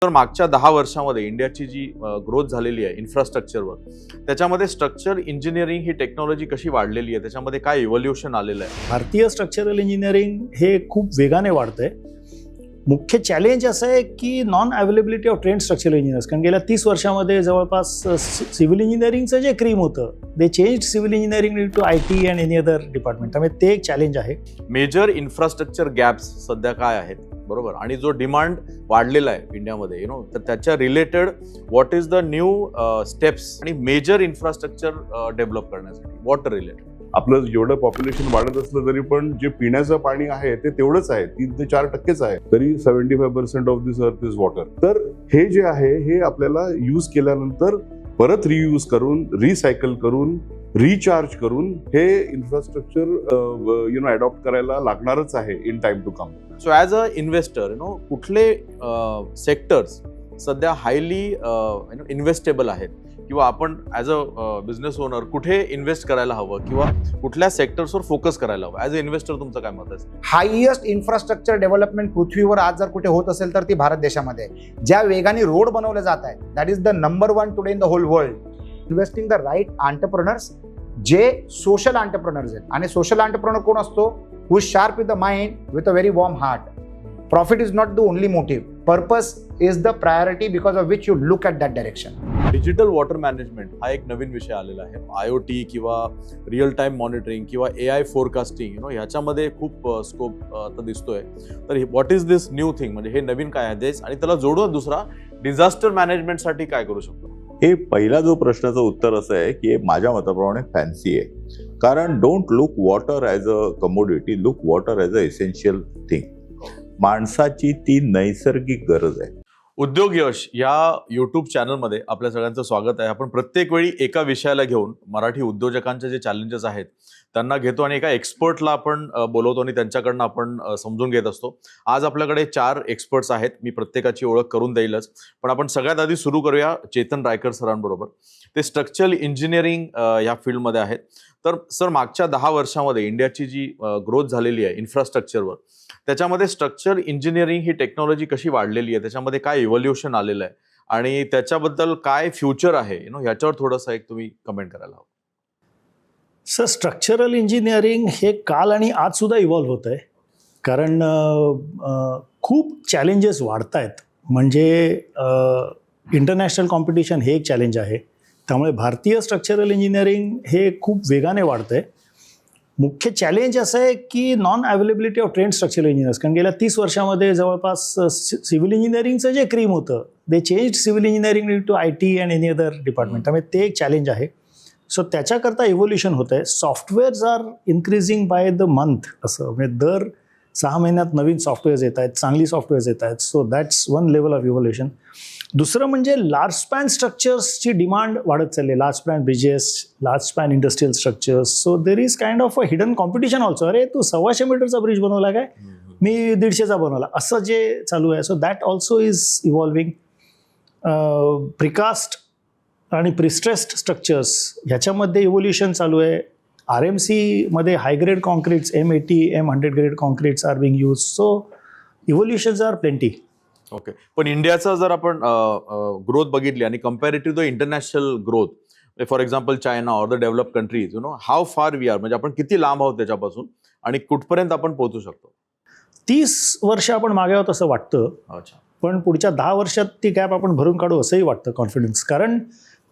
तर मागच्या 10 वर्षामध्ये इंडियाची जी ग्रोथ झालेली आहे इन्फ्रास्ट्रक्चरवर, त्याच्यामध्ये स्ट्रक्चर इंजिनिअरिंग ही टेक्नॉलॉजी कशी वाढलेली आहे, त्याच्यामध्ये काय इव्होल्युशन आलेलं आहे? भारतीय स्ट्रक्चरल इंजिनिअरिंग हे खूप वेगाने वाढतंय. मुख्य चॅलेंज असं आहे की non availability of trend structural engineers. कारण गेल्या 30 वर्षामध्ये जवळपास सिव्हिल इंजिनिअरिंगचं जे क्रीम होतं they change civil engineering to IT and any other department. त्यामुळे ते एक चॅलेंज आहे. मेजर इन्फ्रास्ट्रक्चर गॅप्स सध्या काय आहेत, बरोबर, आणि जो डिमांड वाढलेला आहे इंडियामध्ये तर त्याच्या related what is the new steps आणि मेजर इन्फ्रास्ट्रक्चर डेव्हलप करण्यासाठी वॉटर रिलेटेड. आपलं जेवढं पॉप्युलेशन वाढत असलं तरी पण जे पिण्याचं पाणी आहे ते तेवढंच आहे, 3 ते 4% आहे. तरी 75% of this earth is water. तर हे जे आहे हे आपल्याला यूज केल्यानंतर परत रियूज करून, रिसायकल करून, रिचार्ज करून हे इन्फ्रास्ट्रक्चर अडॉप्ट करायला लागणारच आहे in time to come. So as a investor कुठले सेक्टर्स सध्या हायली इन्व्हेस्टेबल आहेत, किंवा आपण ॲज अ बिझनेस ओनर कुठे इन्व्हेस्ट करायला हवं, किंवा कुठल्या सेक्टर्सवर फोकस करायला हवं? ॲज अ इन्व्हेस्टर तुमचं काय मत आहे? हायएस्ट इन्फ्रास्ट्रक्चर डेव्हलपमेंट पृथ्वीवर आज जर कुठे होत असेल तर ती भारत देशामध्ये आहे. ज्या वेगाने रोड बनवले जात आहेत that is the number 1 today in the whole world. Investing the right entrepreneurs जे सोशल एंटरप्रेनर्स आहेत. आणि सोशल एंटरप्रेनर कोण असतो? Who is sharp with the mind with a very warm heart. Profit is not the only motive. Purpose is the priority because of which you look at that direction. Digital water management हा एक नवीन विषय आलेला आहे. IoT किंवा real time monitoring किंवा AI forecasting ह्याच्यामध्ये खूप scope आता दिसतोय. तर what is this new thing, म्हणजे हे नवीन काय आहे देश, आणि त्याला जोडून दुसरा डिझास्टर मॅनेजमेंटसाठी काय करू शकतो? हे पहिला जो प्रश्नाचं उत्तर असं आहे की माझ्या मताप्रमाणे फॅन्सी आहे. कारण don't look water as a commodity, look water as a essential thing. माणसाची ती नैसर्गिक गरज आहे. उद्योग यश या युट्यूब चॅनलमध्ये आपल्या सगळ्यांचं स्वागत आहे. आपण प्रत्येक वेळी एका विषयाला घेऊन मराठी उद्योजकांचे जे चॅलेंजेस आहेत त्यांना घेतो आणि एका एक्सपर्टला आपण बोलवतो आणि त्यांच्याकडनं आपण समजून घेत असतो. आज आपल्याकडे 4 एक्सपर्ट्स आहेत. मी प्रत्येकाची ओळख करून देईलच, पण आपण सगळ्यात आधी सुरू करूया चेतन रायकर सरांबरोबर. ते स्ट्रक्चरल इंजिनिअरिंग या फील्डमध्ये आहेत. तर सर, मागच्या 10 वर्षामध्ये इंडियाची जी ग्रोथ झालेली आहे इन्फ्रास्ट्रक्चरवर, त्याच्यामध्ये स्ट्रक्चर इंजिनिअरिंग ही टेक्नॉलॉजी कशी वाढलेली आहे, त्याच्यामध्ये काय इव्होल्युशन आलेलं आहे आणि त्याच्याबद्दल काय फ्युचर आहे ह्याच्यावर थोडंसं एक तुम्ही कमेंट करायला हवं. सर, स्ट्रक्चरल इंजिनिअरिंग हे काल आणि आज सुद्धा इव्हॉल्व्ह होत आहे. कारण खूप चॅलेंजेस वाढत आहेत. म्हणजे इंटरनॅशनल कॉम्पिटिशन हे एक चॅलेंज आहे. त्यामुळे भारतीय स्ट्रक्चरल इंजिनिअरिंग हे खूप वेगाने वाढतं आहे. मुख्य चॅलेंज असं आहे की non availability of trend structural engineers. कारण गेल्या 30 वर्षामध्ये जवळपास सिव्हिल इंजिनिअरिंगचं जे क्रीम होतं they change civil engineering to IT and any other department. त्यामुळे ते एक चॅलेंज आहे. सो त्याच्याकरता इव्होल्युशन होतं आहे. Softwares are increasing by the month. असं म्हणजे दर 6 महिन्यात नवीन सॉफ्टवेअर्स येत आहेत, चांगली सॉफ्टवेअर्स येत आहेत. So that's one level of evolution. दुसरं म्हणजे लार्ज स्पॅन स्ट्रक्चर्सची डिमांड वाढत चालली. Large span bridges, large span industrial structures. So there is kind of a hidden competition also. अरे, तू 125 मीटरचा ब्रिज बनवला काय, मी 150चा बनवला, असं जे चालू आहे. So that also is evolving. Precast आणि प्रिस्ट्रेस्ड स्ट्रक्चर्स ह्याच्यामध्ये इव्होल्युशन चालू आहे. RMC मध्ये high grade concretes, M80, M100 grade concretes are being use. So evolutions are plenty. Okay, पण इंडियाचा जर आपण ग्रोथ बघितली आणि comparative the international growth, for example China or the develop countries, how far we are, म्हणजे आपण किती लांब आहोत त्याच्यापासून आणि कुठपर्यंत आपण पोहोचू शकतो? 30 वर्ष आपण मागे आहोत असं वाटतं. अच्छा. पण पुढच्या 10 वर्षात ती गॅप आपण भरून काढू असंही वाटतं, कॉन्फिडन्स. कारण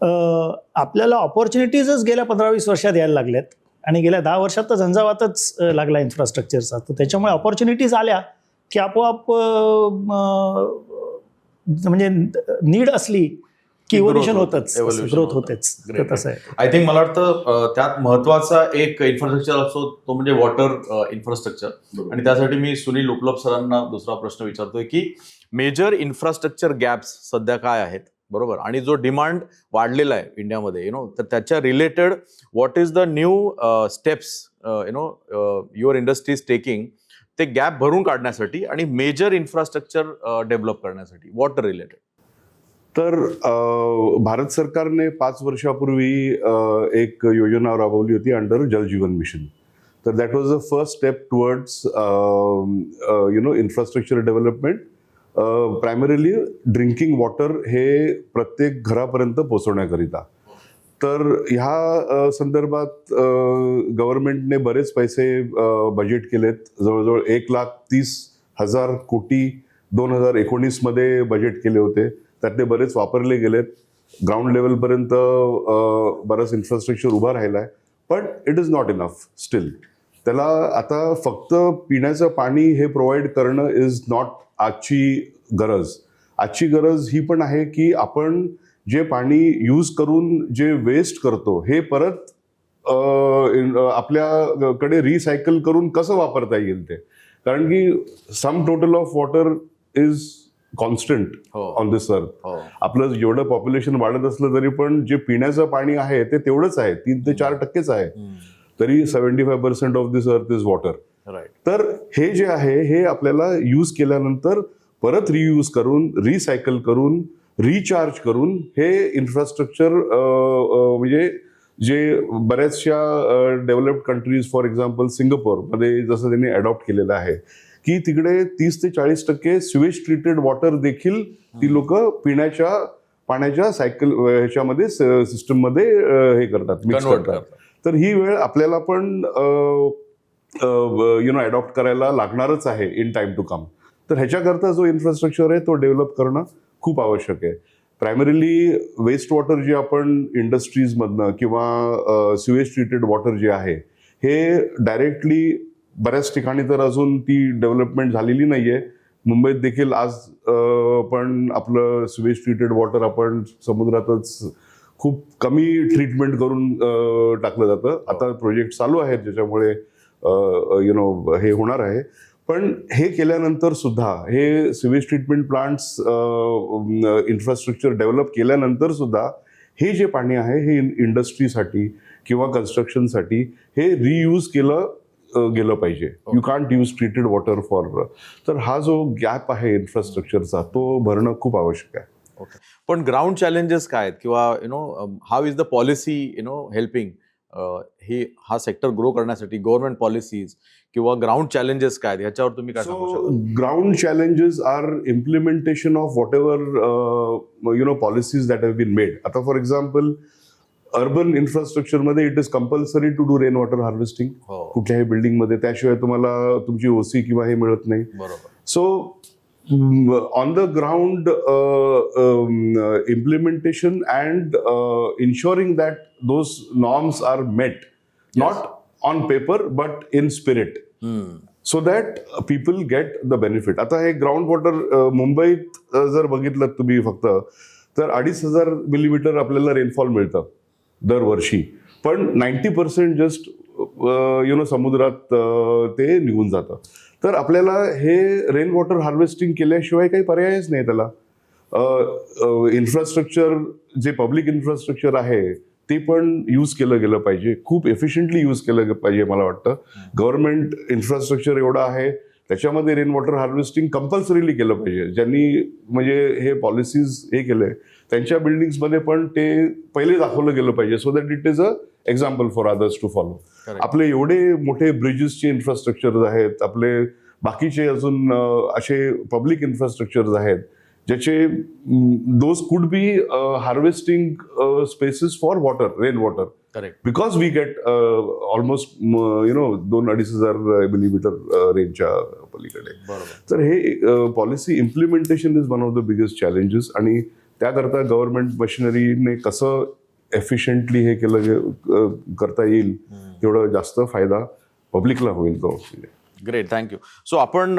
आपल्याला ऑपॉर्च्युनिटीजच गेल्या 15-20 वर्षात यायला लागल्यात आणि गेल्या 10 वर्षात तर झंझावातच लागला इन्फ्रास्ट्रक्चरचा. तर त्याच्यामुळे ऑपॉर्च्युनिटीज आल्या की आपोआप म्हणजे नीड असली की इव्होल्युशन होतच, ग्रोथ होतेच. तसं आहे. आय थिंक मला वाटतं त्यात महत्वाचा एक इन्फ्रास्ट्रक्चर असतो तो म्हणजे वॉटर इन्फ्रास्ट्रक्चर. आणि त्यासाठी मी सुनील उपलब्ध सरांना दुसरा प्रश्न विचारतोय की मेजर इन्फ्रास्ट्रक्चर गॅप्स सध्या काय आहेत, बरोबर, आणि जो डिमांड वाढलेला आहे इंडियामध्ये तर त्याच्या related what is the new steps your industry is taking ते गॅप भरून काढण्यासाठी आणि मेजर इन्फ्रास्ट्रक्चर डेव्हलप करण्यासाठी वॉटर रिलेटेड? तर भारत सरकारने 5 वर्षापूर्वी एक योजना राबवली होती अंडर जल जीवन मिशन. तर that was the first step towards infrastructure development primarily drinking water हे प्रत्येक घरापर्यंत पोहोचवण्याकरिता. तर ह्या संदर्भात गव्हर्नमेंटने बरेच पैसे बजेट केलेत. जवळजवळ 1,30,000 कोटी 2019 मध्ये बजेट केले होते. त्यातले बरेच वापरले गेलेत. ग्राउंड लेवलपर्यंत बरंच इन्फ्रास्ट्रक्चर उभा राहिला आहे. पण it is not enough steel. त्याला आता फक्त पिण्याचं पाणी हे प्रोव्हाइड करणं इज नॉट आजची गरज. आजची गरज ही पण आहे की आपण जे पाणी यूज करून जे वेस्ट करतो हे परत आपल्याकडे रिसायकल करून कसं वापरता येईल ते. कारण की sum total of water is constant on this earth. आपलं जेवढं पॉप्युलेशन वाढत असलं तरी पण जे पिण्याचं पाणी आहे ते तेवढंच आहे, 3 ते 4% आहे. तरी 75% of this earth is water. तर हे जे आहे हे आपल्याला यूज केल्यानंतर परत रियूज करून, रिसायकल करून, रिचार्ज करून हे इन्फ्रास्ट्रक्चर म्हणजे जे बऱ्याचशा डेव्हलप्ड कंट्रीज फॉर एक्झाम्पल सिंगापूरमध्ये जसं त्यांनी अडॉप्ट केलेलं आहे की तिकडे 30 ते 40% स्युएज ट्रीटेड वॉटर देखील ती लोक पिण्याच्या पाण्याच्या सायकल ह्याच्यामध्ये सिस्टममध्ये हे करतात, मिक्स करतात. तर ही वेळ आपल्याला पण अडॉप्ट करायला लागणारच आहे इन टाइम टू कम. तर ह्याच्याकरता जो इन्फ्रास्ट्रक्चर आहे तो डेव्हलप करणं खूप आवश्यक आहे. प्रायमरीली वेस्ट वॉटर जे आपण इंडस्ट्रीजमधनं किंवा स्युएज ट्रीटेड वॉटर जे आहे हे डायरेक्टली बऱ्याच ठिकाणी तर अजून ती डेव्हलपमेंट झालेली नाहीये. मुंबईत देखील आज पण आपलं स्युएज ट्रीटेड वॉटर आपण समुद्रातच खूप कमी ट्रीटमेंट करून टाकलं जातं. आता प्रोजेक्ट चालू आहेत ज्याच्यामुळे हे होणार आहे. पण हे केल्यानंतर सुद्धा हे sewage treatment plants infrastructure develop केल्यानंतर सुद्धा हे जे पाणी आहे हे इंडस्ट्रीसाठी किंवा कन्स्ट्रक्शनसाठी हे रियूज केलं गेलं पाहिजे. You can't use treated water for. तर हा जो गॅप आहे इन्फ्रास्ट्रक्चरचा तो भरणं खूप आवश्यक आहे. ओके. पण ग्राउंड चॅलेंजेस काय आहेत किंवा how is the policy helping हा सेक्टर ग्रो करण्यासाठी गव्हर्नमेंट पॉलिसीज किंवा ग्राउंड चॅलेंजेस काय आहेत ह्याच्यावर तुम्ही काय सांगू शकता? Ground challenges are implementation of whatever policies that have been made. आता फॉर एक्झाम्पल अर्बन इन्फ्रास्ट्रक्चरमध्ये it is compulsory to do rain water harvesting कुठल्याही बिल्डिंगमध्ये. त्याशिवाय तुम्हाला तुमची ओसी किंवा हे मिळत नाही. So on the ground implementation and ensuring that those norms are met, not on paper but in spirit, so that people get the benefit. आता हे ग्राउंड वॉटर मुंबईत जर बघितलं तुम्ही फक्त तर 2,500 मिलीमीटर आपल्याला रेनफॉल मिळतं दरवर्षी. पण 90% जस्ट समुद्रात ते निघून जातं. तर आपल्याला हे रेन वॉटर हार्वेस्टिंग केल्याशिवाय काही पर्यायच नाही त्याला. इन्फ्रास्ट्रक्चर जे पब्लिक इन्फ्रास्ट्रक्चर आहे ते पण यूज केलं गेलं पाहिजे, खूप एफिशियंटली यूज केलं पाहिजे. मला वाटतं गव्हर्नमेंट इन्फ्रास्ट्रक्चर एवढं आहे त्याच्यामध्ये रेन वॉटर हार्वेस्टिंग कंपल्सरीली केलं पाहिजे. ज्यांनी म्हणजे हे पॉलिसीज हे केले त्यांच्या बिल्डिंग्समध्ये पण ते पहिले दाखवलं गेलं पाहिजे so that it is a example for others to follow. आपले एवढे मोठे ब्रिजेसचे इन्फ्रास्ट्रक्चर आहेत, आपले बाकीचे अजून असे पब्लिक इन्फ्रास्ट्रक्चर आहेत ज्याचे those could be harvesting spaces for water, rain water. Correct. Because we get almost 2,000-2,500 millimetre रेंजच्या पलीकडे. तर हे policy implementation is one of the biggest challenges. आणि त्याकरता गव्हर्नमेंट मशिनरीने कसं एफिशियंटली हे केलं करता येईल तेवढं जास्त फायदा पब्लिकला होईल तो. Great, thank you. सो आपण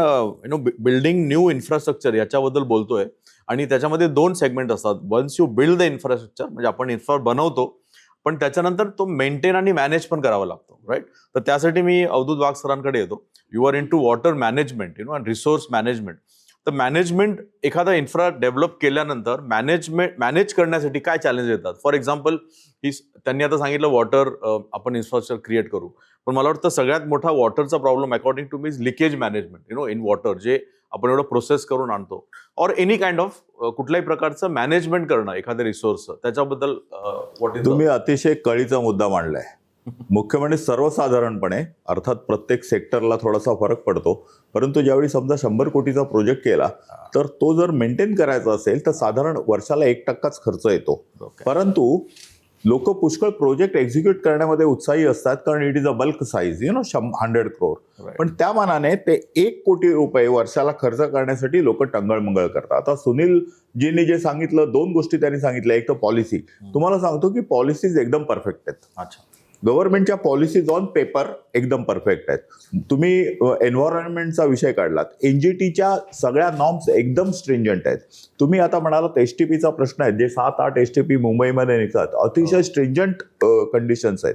बिल्डिंग न्यू इन्फ्रास्ट्रक्चर याच्याबद्दल बोलतोय आणि त्याच्यामध्ये 2 सेगमेंट असतात. Once you build the infrastructure म्हणजे आपण बनवतो पण त्याच्यानंतर तो मेंटेन आणि मॅनेज पण करावा लागतो, राईट? तर त्यासाठी मी अवधूत वाघ सरांकडे येतो. You are into water management and resource management. तर मॅनेजमेंट एखादा इन्फ्रा डेव्हलप केल्यानंतर मॅनेज करण्यासाठी काय चॅलेंज येतात? फॉर एक्झाम्पल त्यांनी आता सांगितलं वॉटर आपण इन्फ्रास्ट्रक्चर क्रिएट करू, पण मला वाटतं सगळ्यात मोठा वॉटरचा प्रॉब्लेम अकॉर्डिंग टू मी is leakage management in water, जे आपण एवढं प्रोसेस करून आणतो ऑर एनी काइंड ऑफ कुठल्याही प्रकारचं मॅनेजमेंट करणं एखाद्या रिसोर्सचं. त्याच्याबद्दल तुम्ही अतिशय कळीचा मुद्दा मांडलाय. मुख्य म्हणजे सर्वसाधारणपणे, अर्थात प्रत्येक सेक्टरला थोडासा फरक पडतो, परंतु ज्यावेळी समजा 100 कोटीचा प्रोजेक्ट केला तर तो जर मेंटेन करायचा असेल तर साधारण वर्षाला 1%च खर्च येतो. परंतु लोक पुष्कळ प्रोजेक्ट एक्झिक्यूट करण्यामध्ये उत्साही असतात, कारण it is a bulk size, 100 crore. पण त्या मानाने ते 1 कोटी रुपये वर्षाला खर्च करण्यासाठी लोक टंगळमंगळ करतात. आता सुनील जींनी जे सांगितलं, 2 गोष्टी त्यांनी सांगितल्या. एक तर पॉलिसी. तुम्हाला सांगतो की पॉलिसीज एकदम परफेक्ट आहेत. अच्छा. गव्हर्नमेंटच्या पॉलिसीज ऑन पेपर एकदम परफेक्ट आहेत. तुम्ही एन्व्हायरमेंटचा विषय काढलात, एनजीटीच्या सगळ्या नॉर्म्स एकदम स्ट्रिंजंट आहेत. तुम्ही आता म्हणालात एसटीपीचा प्रश्न आहे, जे 7-8 एसटीपी मुंबईमध्ये निघतात, अतिशय स्ट्रिंजंट कंडिशन्स आहेत.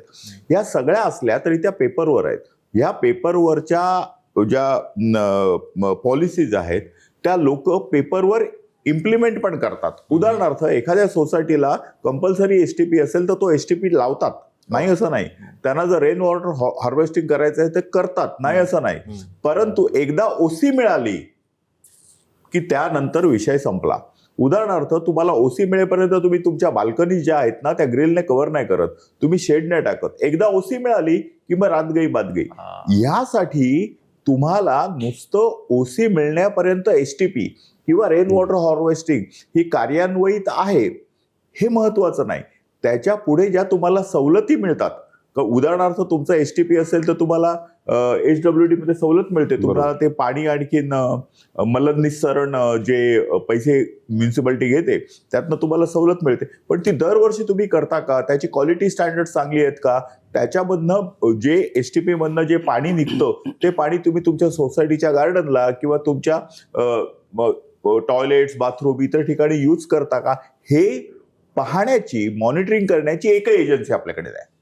या सगळ्या असल्या तरी त्या पेपरवर आहेत. या पेपरवरच्या ज्या पॉलिसीज आहेत त्या लोक पेपरवर इम्प्लिमेंट पण करतात. उदाहरणार्थ, एखाद्या सोसायटीला कंपल्सरी एसटीपी असेल तर तो एसटीपी लावतात, नाही असं नाही. त्यांना जर रेन वॉटर हार्वेस्टिंग करायचं आहे ते करतात, नाही असं नाही. परंतु एकदा ओसी मिळाली की त्यानंतर विषय संपला. उदाहरणार्थ, तुम्हाला ओसी मिळेपर्यंत तुम्ही तुमच्या बाल्कनी ज्या आहेत ना त्या ग्रिलने कव्हर नाही करत, तुम्ही शेडने टाकत. एकदा ओसी मिळाली की मग रात गई बात गई. यासाठी तुम्हाला नुसतं ओसी मिळण्यापर्यंत एसटीपी किंवा रेन वॉटर हार्वेस्टिंग ही कार्यान्वित आहे हे महत्वाचं नाही. त्याच्या पुढे ज्या तुम्हाला सवलती मिळतात, उदाहरणार्थ तुमचं एसटीपी असेल तर तुम्हाला HWD मध्ये सवलत मिळते. तुम्हाला ते पाणी आणखीन मलनिस्सरण जे पैसे म्युन्सिपालिटी घेते त्यातनं तुम्हाला सवलत मिळते. पण ती दरवर्षी तुम्ही करता का? त्याची क्वालिटी स्टँडर्ड चांगली आहेत का? त्याच्यामधनं जे एसटीपी मधनं जे पाणी निघतं ते पाणी तुम्ही तुमच्या सोसायटीच्या गार्डनला किंवा तुमच्या टॉयलेट्स, बाथरूम इतर ठिकाणी यूज करता का, हे पाहण्याची, मॉनिटरिंग करण्याची एकही एजन्सी आपल्याकडे आहे.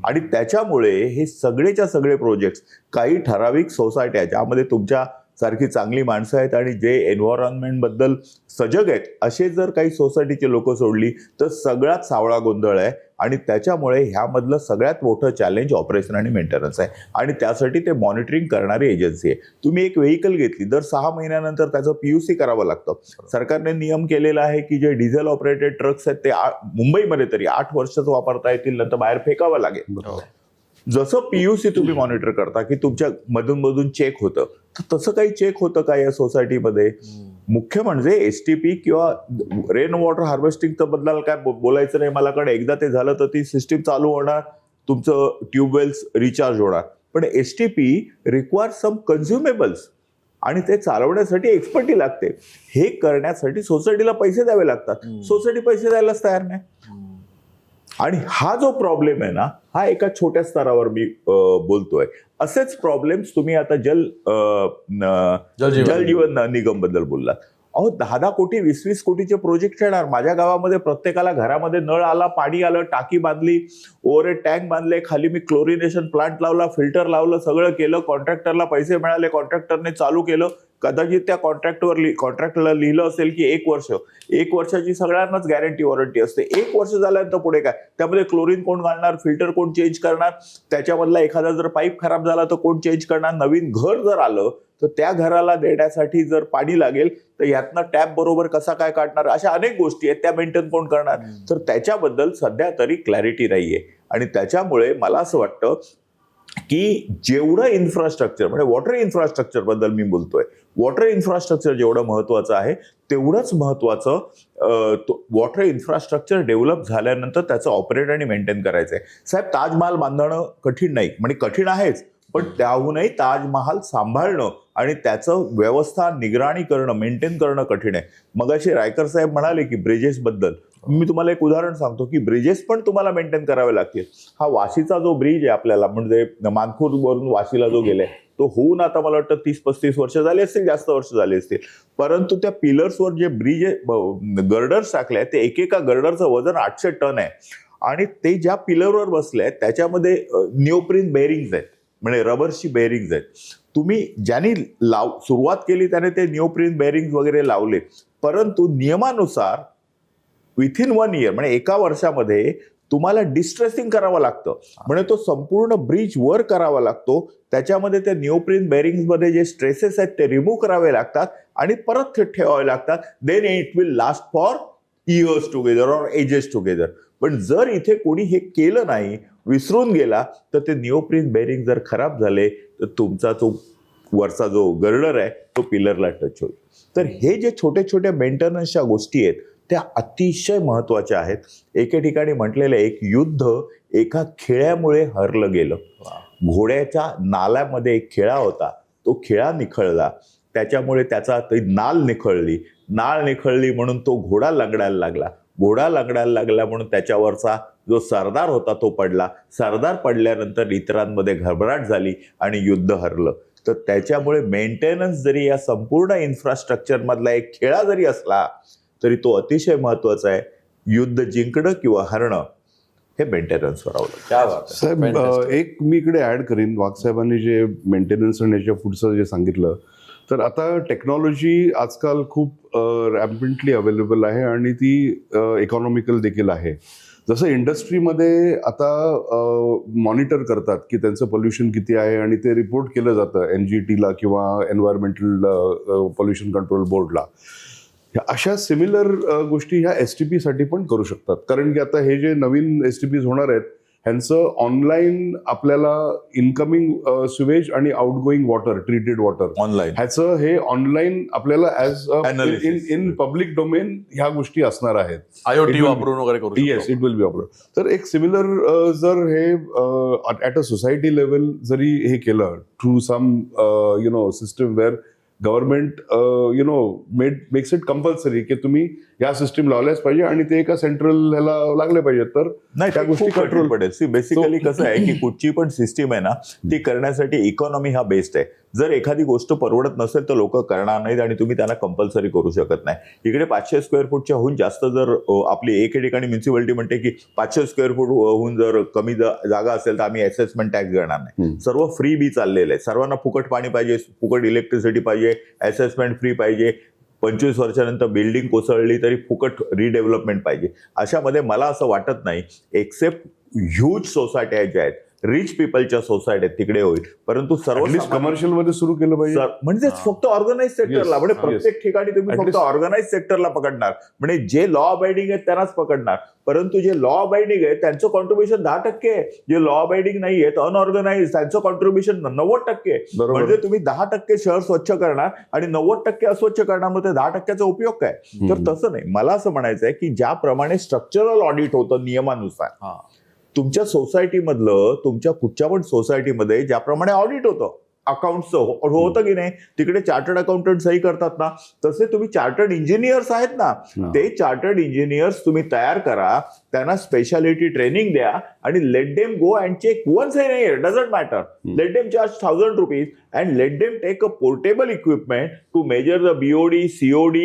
आणि त्याच्यामुळे हे सगळेच्या सगळे प्रोजेक्ट, काही ठराविक सोसायट्या ज्यामध्ये तुमच्या सारखी चांगली माणसं आहेत आणि जे एन्व्हायरमेंट बद्दल सजग आहेत, असे जर काही सोसायटीचे लोक सोडली तर सगळ्यात सावळा गोंधळ आहे. आणि त्याच्यामुळे ह्यामधलं सगळ्यात मोठं चॅलेंज ऑपरेशन आणि मेंटेनन्स आहे. आणि त्यासाठी ते मॉनिटरिंग करणारी एजन्सी आहे. तुम्ही एक व्हेकल घेतली, दर 6 महिन्यानंतर त्याचं PUC करावं लागतं. सरकारने नियम केलेला आहे की जे डिझेल ऑपरेटेड ट्रक्स आहेत ते मुंबईमध्ये तरी 8 वर्षच वापरता येतील, नंतर बाहेर फेकावं लागेल. जसं PUC तुम्ही मॉनिटर करता की तुमच्या मधून चेक होतं, तर तसं काही चेक होतं का या सोसायटीमध्ये? मुख्य म्हणजे एसटीपी किंवा रेन वॉटर हार्वेस्टिंगचं बद्दल काय बोलायचं नाही मला, कारण एकदा ते झालं तर ती सिस्टीम चालू होणार, तुमचं ट्यूबवेल्स रिचार्ज होणार. पण एसटीपी रिक्वायर सम कन्झ्युमेबल्स आणि ते चालवण्यासाठी एक्सपर्टी लागते. हे करण्यासाठी सोसायटीला पैसे द्यावे लागतात. सोसायटी पैसे द्यायलाच तयार नाही. आणि हा जो प्रॉब्लेम आहे ना, हा एका छोट्या स्तरावर मी बोलतोय. असेच प्रॉब्लेम्स तुम्ही आता जलजीवन निगम बद्दल बोललात. अहो 10 कोटी 20 कोटीचे प्रोजेक्ट येणार. माझ्या गावामध्ये प्रत्येकाला घरामध्ये नळ आला, पाणी आलं, टाकी बांधली, ओव्हरहेड टँक बांधले, खाली मी क्लोरिनेशन प्लांट लावला, फिल्टर लावलं, सगळं केलं. कॉन्ट्रॅक्टरला पैसे मिळाले, कॉन्ट्रॅक्टरने चालू केलं. कदाचित त्या कॉन्ट्रॅक्टरला लिहिलं असेल की 1 वर्ष, 1 वर्षाची सगळ्यांनाच गॅरंटी वॉरंटी असते. 1 वर्ष झाल्यानंतर पुढे काय? त्यामध्ये क्लोरीन कोण घालणार, फिल्टर कोण चेंज करणार, त्याच्यामधला एखादा जर पाईप खराब झाला तर कोण चेंज करणार, नवीन घर जर आलं तर त्या घराला देण्यासाठी जर पाणी लागेल तर यातनं टॅप बरोबर कसा काय काढणार, अशा अनेक गोष्टी आहेत. त्या मेंटेन कोण करणार? तर त्याच्याबद्दल सध्या तरी क्लॅरिटी नाहीये. आणि त्याच्यामुळे मला असं वाटतं की जेवढं इन्फ्रास्ट्रक्चर, म्हणजे वॉटर इन्फ्रास्ट्रक्चर बद्दल मी बोलतोय, वॉटर इन्फ्रास्ट्रक्चर जेवढं महत्वाचं आहे तेवढंच महत्वाचं वॉटर इन्फ्रास्ट्रक्चर डेव्हलप झाल्यानंतर त्याचं ऑपरेट आणि मेंटेन करायचं आहे. साहेब, ताजमहाल बांधणं कठीण नाही, म्हणजे कठीण आहेच, पण त्याहूनही ताजमहाल सांभाळणं आणि त्याचं व्यवस्था, निगराणी करणं, मेंटेन करणं कठीण आहे. मगाशी रायकर साहेब म्हणाले की ब्रिजेस बद्दल, मी तुम्हाला एक उदाहरण सांगतो की ब्रिजेस पण तुम्हाला मेंटेन करावे लागतील. हा वाशीचा जो ब्रिज आहे आपल्याला, म्हणजे मानखूर वरून वाशीला जो गेलाय, तो होऊन आता मला वाटतं 30-35 वर्ष झाली असतील, जास्त वर्ष झाली असतील. परंतु त्या पिलर्सवर जे ब्रिज गर्डर्स टाकले आहेत, ते एकेका गर्डरचं वजन 800 टन आहे. आणि ते ज्या पिलरवर बसले आहेत त्याच्यामध्ये निओप्रीन बेरिंग्स आहेत, म्हणजे रबरची बेरिंग्स आहेत. तुम्ही ज्यांनी सुरुवात केली त्याने ते निओप्रीन बेरिंग्स वगैरे लावले, परंतु नियमानुसार विथिन 1 इयर, म्हणजे 1 वर्षामध्ये तुम्हाला डिस्ट्रेसिंग करावं लागतं. म्हणजे तो संपूर्ण ब्रिज वर करावा लागतो. त्याच्यामध्ये त्या निओप्रीन बेरिंग्स मध्ये जे स्ट्रेसेस आहेत ते रिमूव्ह करावे लागतात आणि परत ठेवावे लागतात. Then it will last for years together or ages together. पण जर इथे कोणी हे केलं नाही, विसरून गेला, तर ते निओप्रीन बेरिंग जर खराब झाले तर तुमचा तो वरचा जो गर्डर आहे तो पिलरला टच होईल. तर हे जे छोटे छोटे मेंटेनन्सच्या गोष्टी आहेत त्या अतिशय महत्वाच्या आहेत. एके ठिकाणी म्हटलेलं एक युद्ध एका खिळ्यामुळे हरलं गेलं. घोड्याच्या नाल्यामध्ये एक खिळा होता, तो खिळा निखळला, त्याच्यामुळे त्याचा नाल निखळली म्हणून तो घोडा लंगडायला लागला म्हणून त्याच्यावरचा जो सरदार होता तो पडला. सरदार पडल्यानंतर इतरांमध्ये घबराट झाली आणि युद्ध हरलं. तर त्याच्यामुळे मेंटेनन्स जरी या संपूर्ण इन्फ्रास्ट्रक्चर मधला एक खेळा जरी असला तरी तो अतिशय महत्वाचा आहे. युद्ध जिंकणं किंवा हरणं हे मेंटेनन्सवर अवलंबून. साहेब, एक मी इकडे ऍड करीन. वाघ साहेबांनी जे मेंटेनन्स आणि याच्या पुढचं जे सांगितलं, तर आता टेक्नॉलॉजी आजकाल खूप रॅम्पंटली अवेलेबल आहे आणि ती इकॉनॉमिकल देखील आहे. जसं इंडस्ट्रीमध्ये आता मॉनिटर करतात की त्यांचं पोल्युशन किती आहे आणि ते रिपोर्ट केलं जातं NGTला किंवा एन्व्हायरमेंटल पोल्युशन कंट्रोल बोर्डला. अशा सिमिलर गोष्टी ह्या STP साठी पण करू शकतात. कारण की आता हे जे नवीन STPs होणार आहेत ह्यांचं ऑनलाईन आपल्याला इनकमिंग सिवेज आणि outgoing water, treated water online ह्याचं हे ऑनलाईन आपल्याला as Analysis. In public domain ह्या गोष्टी असणार आहेत. IoT वापरून वगैरे करू शकतो. Yes, it will be approved. तर एक सिमिलर जर हे ॲट अ सोसायटी लेवल जरी हे केलं through some system where government makes it compulsory की तुम्ही या सिस्टीम लावल्याच पाहिजे आणि ते एका सेंट्रल ह्याला लागले पाहिजे, तर नाही त्या गोष्टी कंट्रोल पडेल. बेसिकली कसं आहे की कुठची पण सिस्टीम आहे ना ती करण्यासाठी इकॉनॉमी हा बेस्ट आहे. जर एखादी गोष्ट परवडत नसेल तर लोक करणार नाहीत आणि तुम्ही त्यांना कंपल्सरी करू शकत नाही. इकडे 500 स्क्वेअर फूटच्या होऊन जास्त जर आपली एके ठिकाणी म्युन्सिपालिटी म्हणते की 500 स्क्वेअर फूट होऊन जर कमी जागा असेल तर आम्ही असेसमेंट टॅक्स घेणार नाही. सर्व फ्री बी चाललेलं आहे. सर्वांना फुकट पाणी पाहिजे, फुकट इलेक्ट्रिसिटी पाहिजे, असेसमेंट फ्री पाहिजे. 25 वर्षानंतर बिल्डिंग कोसळली तरी फुकट रिडेव्हलपमेंट पाहिजे. अशामध्ये मला असं वाटत नाही एक्सेप्ट ह्यूज सोसायट्या ज्या आहेत, रिच पीपलच्या सोसायटी तिकडे होईल, परंतु सर्व कमर्शियल मध्ये सुरू केलं पाहिजे. म्हणजे फक्त ऑर्गनाइज सेक्टरला, म्हणजे प्रत्येक ठिकाणी तुम्ही फक्त ऑर्गनाइज सेक्टरला पकडणार, म्हणजे जे लॉ अबाइडिंग आहेत त्यांनाच पकडणार. परंतु जे लॉ अबाइडिंग आहे त्यांचं कॉन्ट्रीब्युशन 10% आहे. जे लॉ अबाइडिंग नाही आहेत अनऑर्गनाइज त्यांचं कॉन्ट्रीब्युशन 90% आहे. म्हणजे तुम्ही 10% शहर स्वच्छ करणार आणि 90% अस्वच्छ करणार, मग ते 10%चा उपयोग काय? तर तसं नाही. मला असं म्हणायचं आहे की ज्याप्रमाणे स्ट्रक्चरल ऑडिट होतं नियमानुसार तुमच्या सोसायटीमधलं, तुमच्या कुठच्या पण सोसायटीमध्ये ज्याप्रमाणे ऑडिट होतं अकाउंटचं होतं की नाही, तिकडे चार्टर्ड अकाउंटंट सही करतात ना, तसे तुम्ही चार्टर्ड इंजिनियर्स आहेत ना, ते चार्टर्ड इंजिनियर्स तुम्ही तयार करा, त्यांना स्पेशालिटी ट्रेनिंग द्या आणि let them go and check once in a year, doesn't matter, let them charge 1000 rupees and let them take a portable equipment to measure the BOD, COD,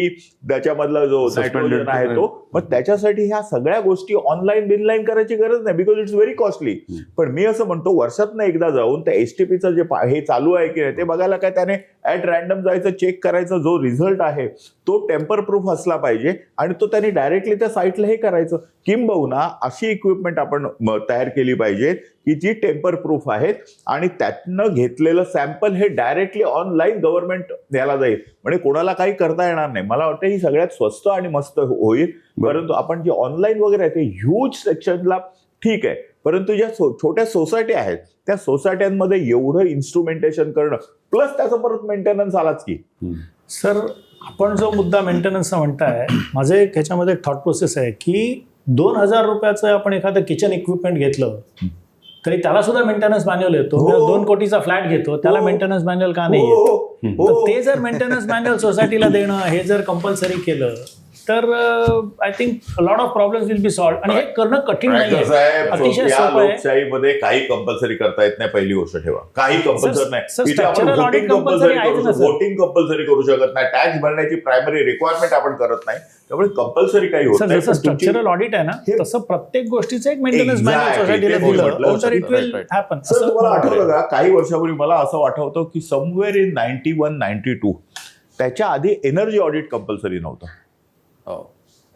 त्याच्यामधला जो nitrogen आहे तो. मग त्याच्यासाठी ह्या सगळ्या गोष्टी ऑनलाईन बिनलाईन करायची गरज नाही, बिकॉज इट्स व्हेरी कॉस्टली. पण मी असं म्हणतो वर्षातनं एकदा जाऊन त्या STPचं जे हे चालू आहे की नाही ते बघायला, काय त्याने ऍट रॅन्डम जायचं, चेक करायचं, जो रिझल्ट आहे तो टेम्पर प्रूफ असला पाहिजे आणि तो त्यांनी डायरेक्टली त्या साईटला हे करायचं. किंबहुना अशी इक्विपमेंट आपण तयार केली पाहिजे की जी टेम्पर प्रूफ आहेत आणि त्यातनं घेतलेलं सॅम्पल हे डायरेक्टली ऑनलाईन गव्हर्नमेंट द्यायला जाईल, म्हणजे कोणाला काही करता येणार नाही. मला वाटतं ही सगळ्यात स्वस्त आणि मस्त होईल. परंतु आपण जे ऑनलाईन वगैरे आहे ते ह्यूज सेक्शनला ठीक आहे, परंतु ज्या छोट्या सोसायटी आहेत त्या सोसायट्यांमध्ये एवढं इन्स्ट्रुमेंटेशन करणं प्लस त्याचा परत मेंटेनन्स आलाच की. सर, आपण जो मुद्दा मेंटेनन्सचा म्हणताय, माझं एक ह्याच्यामध्ये थॉट प्रोसेस आहे की 2000 रुपयाचं आपण एखादं किचन इक्विपमेंट घेतलं तरी त्याला सुद्धा मेंटेनन्स मॅन्युअल येतो. 2 कोटीचा फ्लॅट घेतो त्याला मेंटेनन्स मॅन्युअल का नाही येत? तर ते जर मेंटेनन्स मॅन्युअल सोसायटीला देणं हे जर कंपल्सरी केलं तर I think lot of problems will be solved. आणि हे करणं कठीण नाही, अतिशय सोपं आहे. लोकशाहीमध्ये काही कंपल्सरी करता येत नाही, पहिली गोष्ट ठेवा. काही कंपल्सरी नाही. स्ट्रक्चरल ऑडिट कंपल्सरी आहे ना सर? वोटिंग कंपल्सरी करू शकत नाही, टॅक्स भरण्याची प्रायमरी रिक्वायरमेंट आपण करत नाही, त्यामुळे कंपल्सरी काही होत नाही. जसं स्ट्रक्चरल ऑडिट आहे ना तसं प्रत्येक गोष्टीचं एक मेंटेनन्स मॅन्युअल सोसायटीला दिलं तर इट विल हॅपन. सर, तुम्हाला आठवलं का काही वर्षापूर्वी मला असं आठवतं की समवेअर इन 91-92 त्याच्या आधी एनर्जी ऑडिट कंपल्सरी नव्हतं.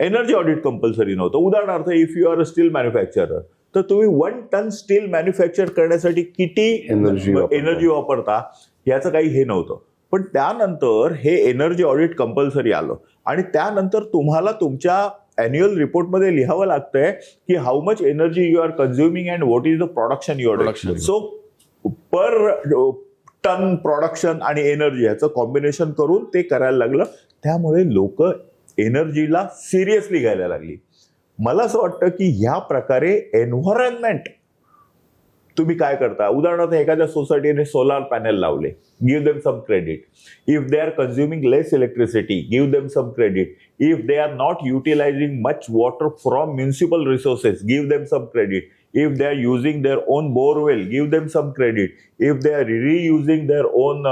एनर्जी ऑडिट कंपल्सरी नव्हतं. उदाहरणार्थ, if you are a steel manufacturer तर तुम्ही 1 टन स्टील मॅन्युफॅक्चर करण्यासाठी किती एनर्जी वापरता याचं काही हे नव्हतं. पण त्यानंतर हे एनर्जी ऑडिट कंपल्सरी आलं आणि त्यानंतर तुम्हाला तुमच्या अॅन्युअल रिपोर्टमध्ये लिहावं लागतंय की how much energy you are consuming and what is the production you are Production. So per ton production आणि एनर्जी ह्याचं कॉम्बिनेशन करून ते करायला लागलं. त्यामुळे लोक एनर्जीला सिरियसली घ्यायला लागली. मला असं वाटतं की ह्या प्रकारे एन्व्हायरमेंट तुम्ही काय करता, उदाहरणार्थ एखाद्या सोसायटीने सोलार पॅनल लावले, give them some credit. If they are consuming less electricity, give them some credit. If they are not utilising much water from municipal resources, give them some credit. If they are using their own borewell, give them some credit. If they are reusing their own,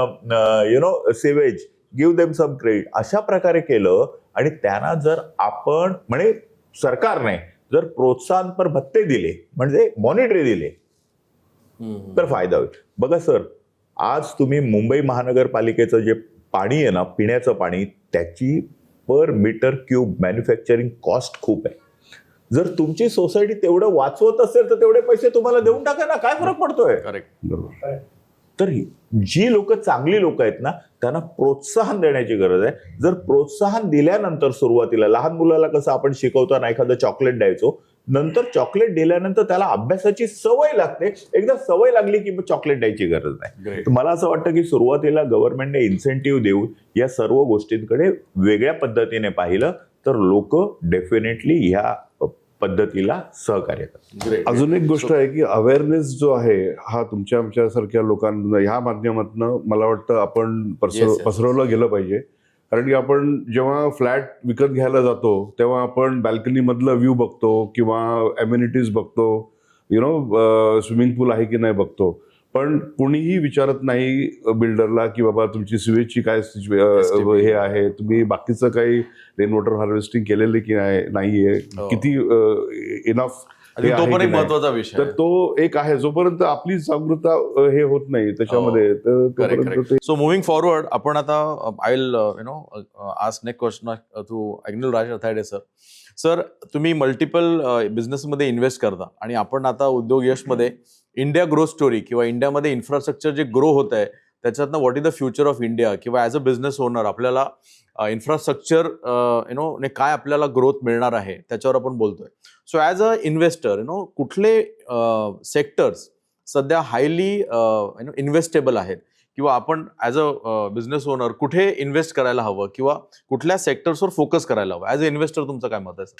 sewage, give them some credit. अशा प्रकारे केलं आणि त्यांना जर आपण म्हणजे सरकारने जर प्रोत्साहनपर भत्ते दिले म्हणजे मॉनिटरी दिले तर फायदा होईल. बघा सर, आज तुम्ही मुंबई महानगरपालिकेचं जे पाणी आहे ना, पिण्याचं पाणी, त्याची पर मीटर क्यूब मॅन्युफॅक्चरिंग कॉस्ट खूप आहे. जर तुमची सोसायटी तेवढं वाचवत असेल तर तेवढे पैसे तुम्हाला देऊन टाका ना, काय फरक पडतोय. करेक्ट. बरोबर. तर जी लोक चांगली लोक आहेत ना, त्यांना प्रोत्साहन देण्याची गरज आहे. जर प्रोत्साहन दिल्यानंतर सुरुवातीला लहान मुलाला कसं आपण शिकवताना एखादं चॉकलेट द्यायचो, नंतर चॉकलेट दिल्यानंतर त्याला अभ्यासाची सवय लागते. एकदा सवय लागली की चॉकलेट द्यायची गरज नाही. Great. तर मला असं वाटतं की सुरुवातीला गव्हर्नमेंटने इन्सेंटिव्ह देऊन या सर्व गोष्टींकडे वेगळ्या पद्धतीने पाहिलं तर लोक डेफिनेटली ह्या पद्धतीला सहकार्य करतात. Great. अजून एक गोष्ट आहे की अवेअरनेस जो आहे हा तुमच्या आमच्यासारख्या लोकांना ह्या माध्यमातून मला वाटतं आपण Yes, yes. पसरवलं गेलं पाहिजे. कारण की आपण जेव्हा फ्लॅट विकत घ्यायला जातो तेव्हा आपण बॅल्कनी मधलं व्ह्यू बघतो किंवा अम्युनिटीज बघतो, स्विमिंग पूल आहे की नाही बघतो, पण कोणीही विचारत नाही बिल्डरला की बाबा तुमची सिवेजची काय हे आहे, तुम्ही बाकीचं काही रेन वॉटर हार्वेस्टिंग केलेलं की नाहीये, हो. किती इनफ. तो पण एक महत्वाचा विषय तर आहे. तो एक आहे, जोपर्यंत आपली जागृतता हे होत नाही त्याच्यामध्ये तर तोपर्यंत ते सो मुव्हिंग फॉरवर्ड, आपण आता I will ask next question to Agnil Raj Athade sir. Sir, तुम्ही मल्टिपल बिझनेसमध्ये इन्व्हेस्ट करता आणि आपण आता उद्योग यशमध्ये इंडिया ग्रोथ स्टोरी किंवा इंडियामध्ये इन्फ्रास्ट्रक्चर जे ग्रो होत आहे त्याच्यातनं what is the future of India किंवा ॲज अ बिझनेस ओनर आपल्याला इन्फ्रास्ट्रक्चर ने काय आपल्याला ग्रोथ मिळणार आहे त्याच्यावर आपण बोलतोय. सो ॲज अ इन्व्हेस्टर कुठले सेक्टर्स सध्या हायली इन्व्हेस्टेबल आहेत किंवा आपण ॲज अ बिझनेस ओनर कुठे इन्व्हेस्ट करायला हवं किंवा कुठल्या सेक्टर्सवर फोकस करायला हवं? ॲज अ इन्व्हेस्टर तुमचं काय मत आहे?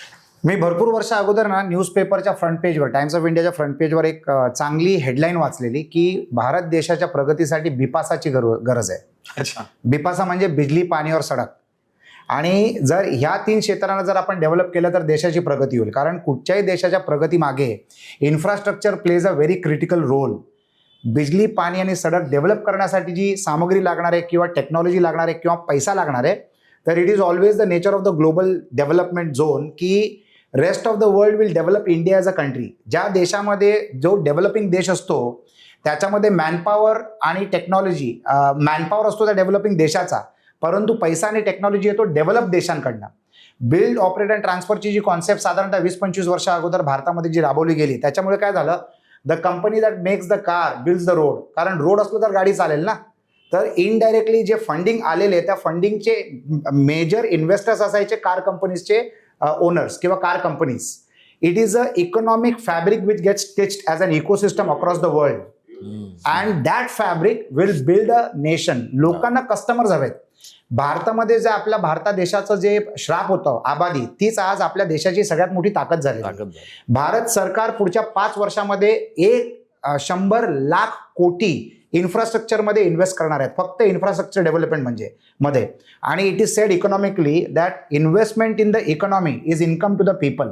मी भरपूर वर्ष अगोदर ना न्यूजपेपरच्या फ्रंट पेजवर, टाइम्स ऑफ इंडियाच्या फ्रंट पेजवर एक चांगली हेडलाईन वाचलेली की भारत देशाच्या प्रगतीसाठी बिपासाची गरज आहे. अच्छा. बिपासा म्हणजे बिजली, पाणी और सडक. आणि जर ह्या 3 क्षेत्रांना जर आपण डेव्हलप केलं तर देशाची प्रगती होईल. कारण कुठच्याही देशाच्या प्रगतीमागे infrastructure plays a very critical role. बिजली, पाणी आणि सडक डेव्हलप करण्यासाठी जी सामग्री लागणार आहे किंवा टेक्नॉलॉजी लागणार आहे किंवा पैसा लागणार आहे, तर it is always the nature of the global development zone की rest of the world will develop India as a country. ज्या देशामध्ये जो डेव्हलपिंग देश असतो त्याच्यामध्ये मॅनपॉवर आणि टेक्नॉलॉजी, मॅनपॉवर असतो त्या डेव्हलपिंग देशाचा, परंतु पैसा आणि टेक्नॉलॉजी येतो डेव्हलप देशांकडनं. बिल्ड, ऑपरेट अँड ट्रान्सफरची जी कॉन्सेप्ट साधारणतः 20-25 वर्ष अगोदर भारतामध्ये जी राबवली गेली, त्याच्यामुळे काय झालं, the company that makes the car builds the road. कारण रोड असलो तर गाडी चालेल ना. तर इनडायरेक्टली जे फंडिंग आलेले त्या फंडिंगचे मेजर इन्व्हेस्टर्स असायचे कार कंपनीजचे ओनर्स किंवा car companies. It is a economic fabric which gets stitched as an ecosystem across the world and that fabric will build a nation. लोकांना कस्टमर्स हवेत. भारतामध्ये जे आपल्या भारत देशाचं जे श्राप होतं आबादी, तीच आज आपल्या देशाची सगळ्यात मोठी ताकद झाली. भारत सरकार पुढच्या 5 वर्षामध्ये 100 लाख कोटी इन्फ्रास्ट्रक्चरमध्ये इन्व्हेस्ट करणार आहेत, फक्त इन्फ्रास्ट्रक्चर डेव्हलपमेंट मध्ये. आणि it is said economically that investment in the economy is income to the people.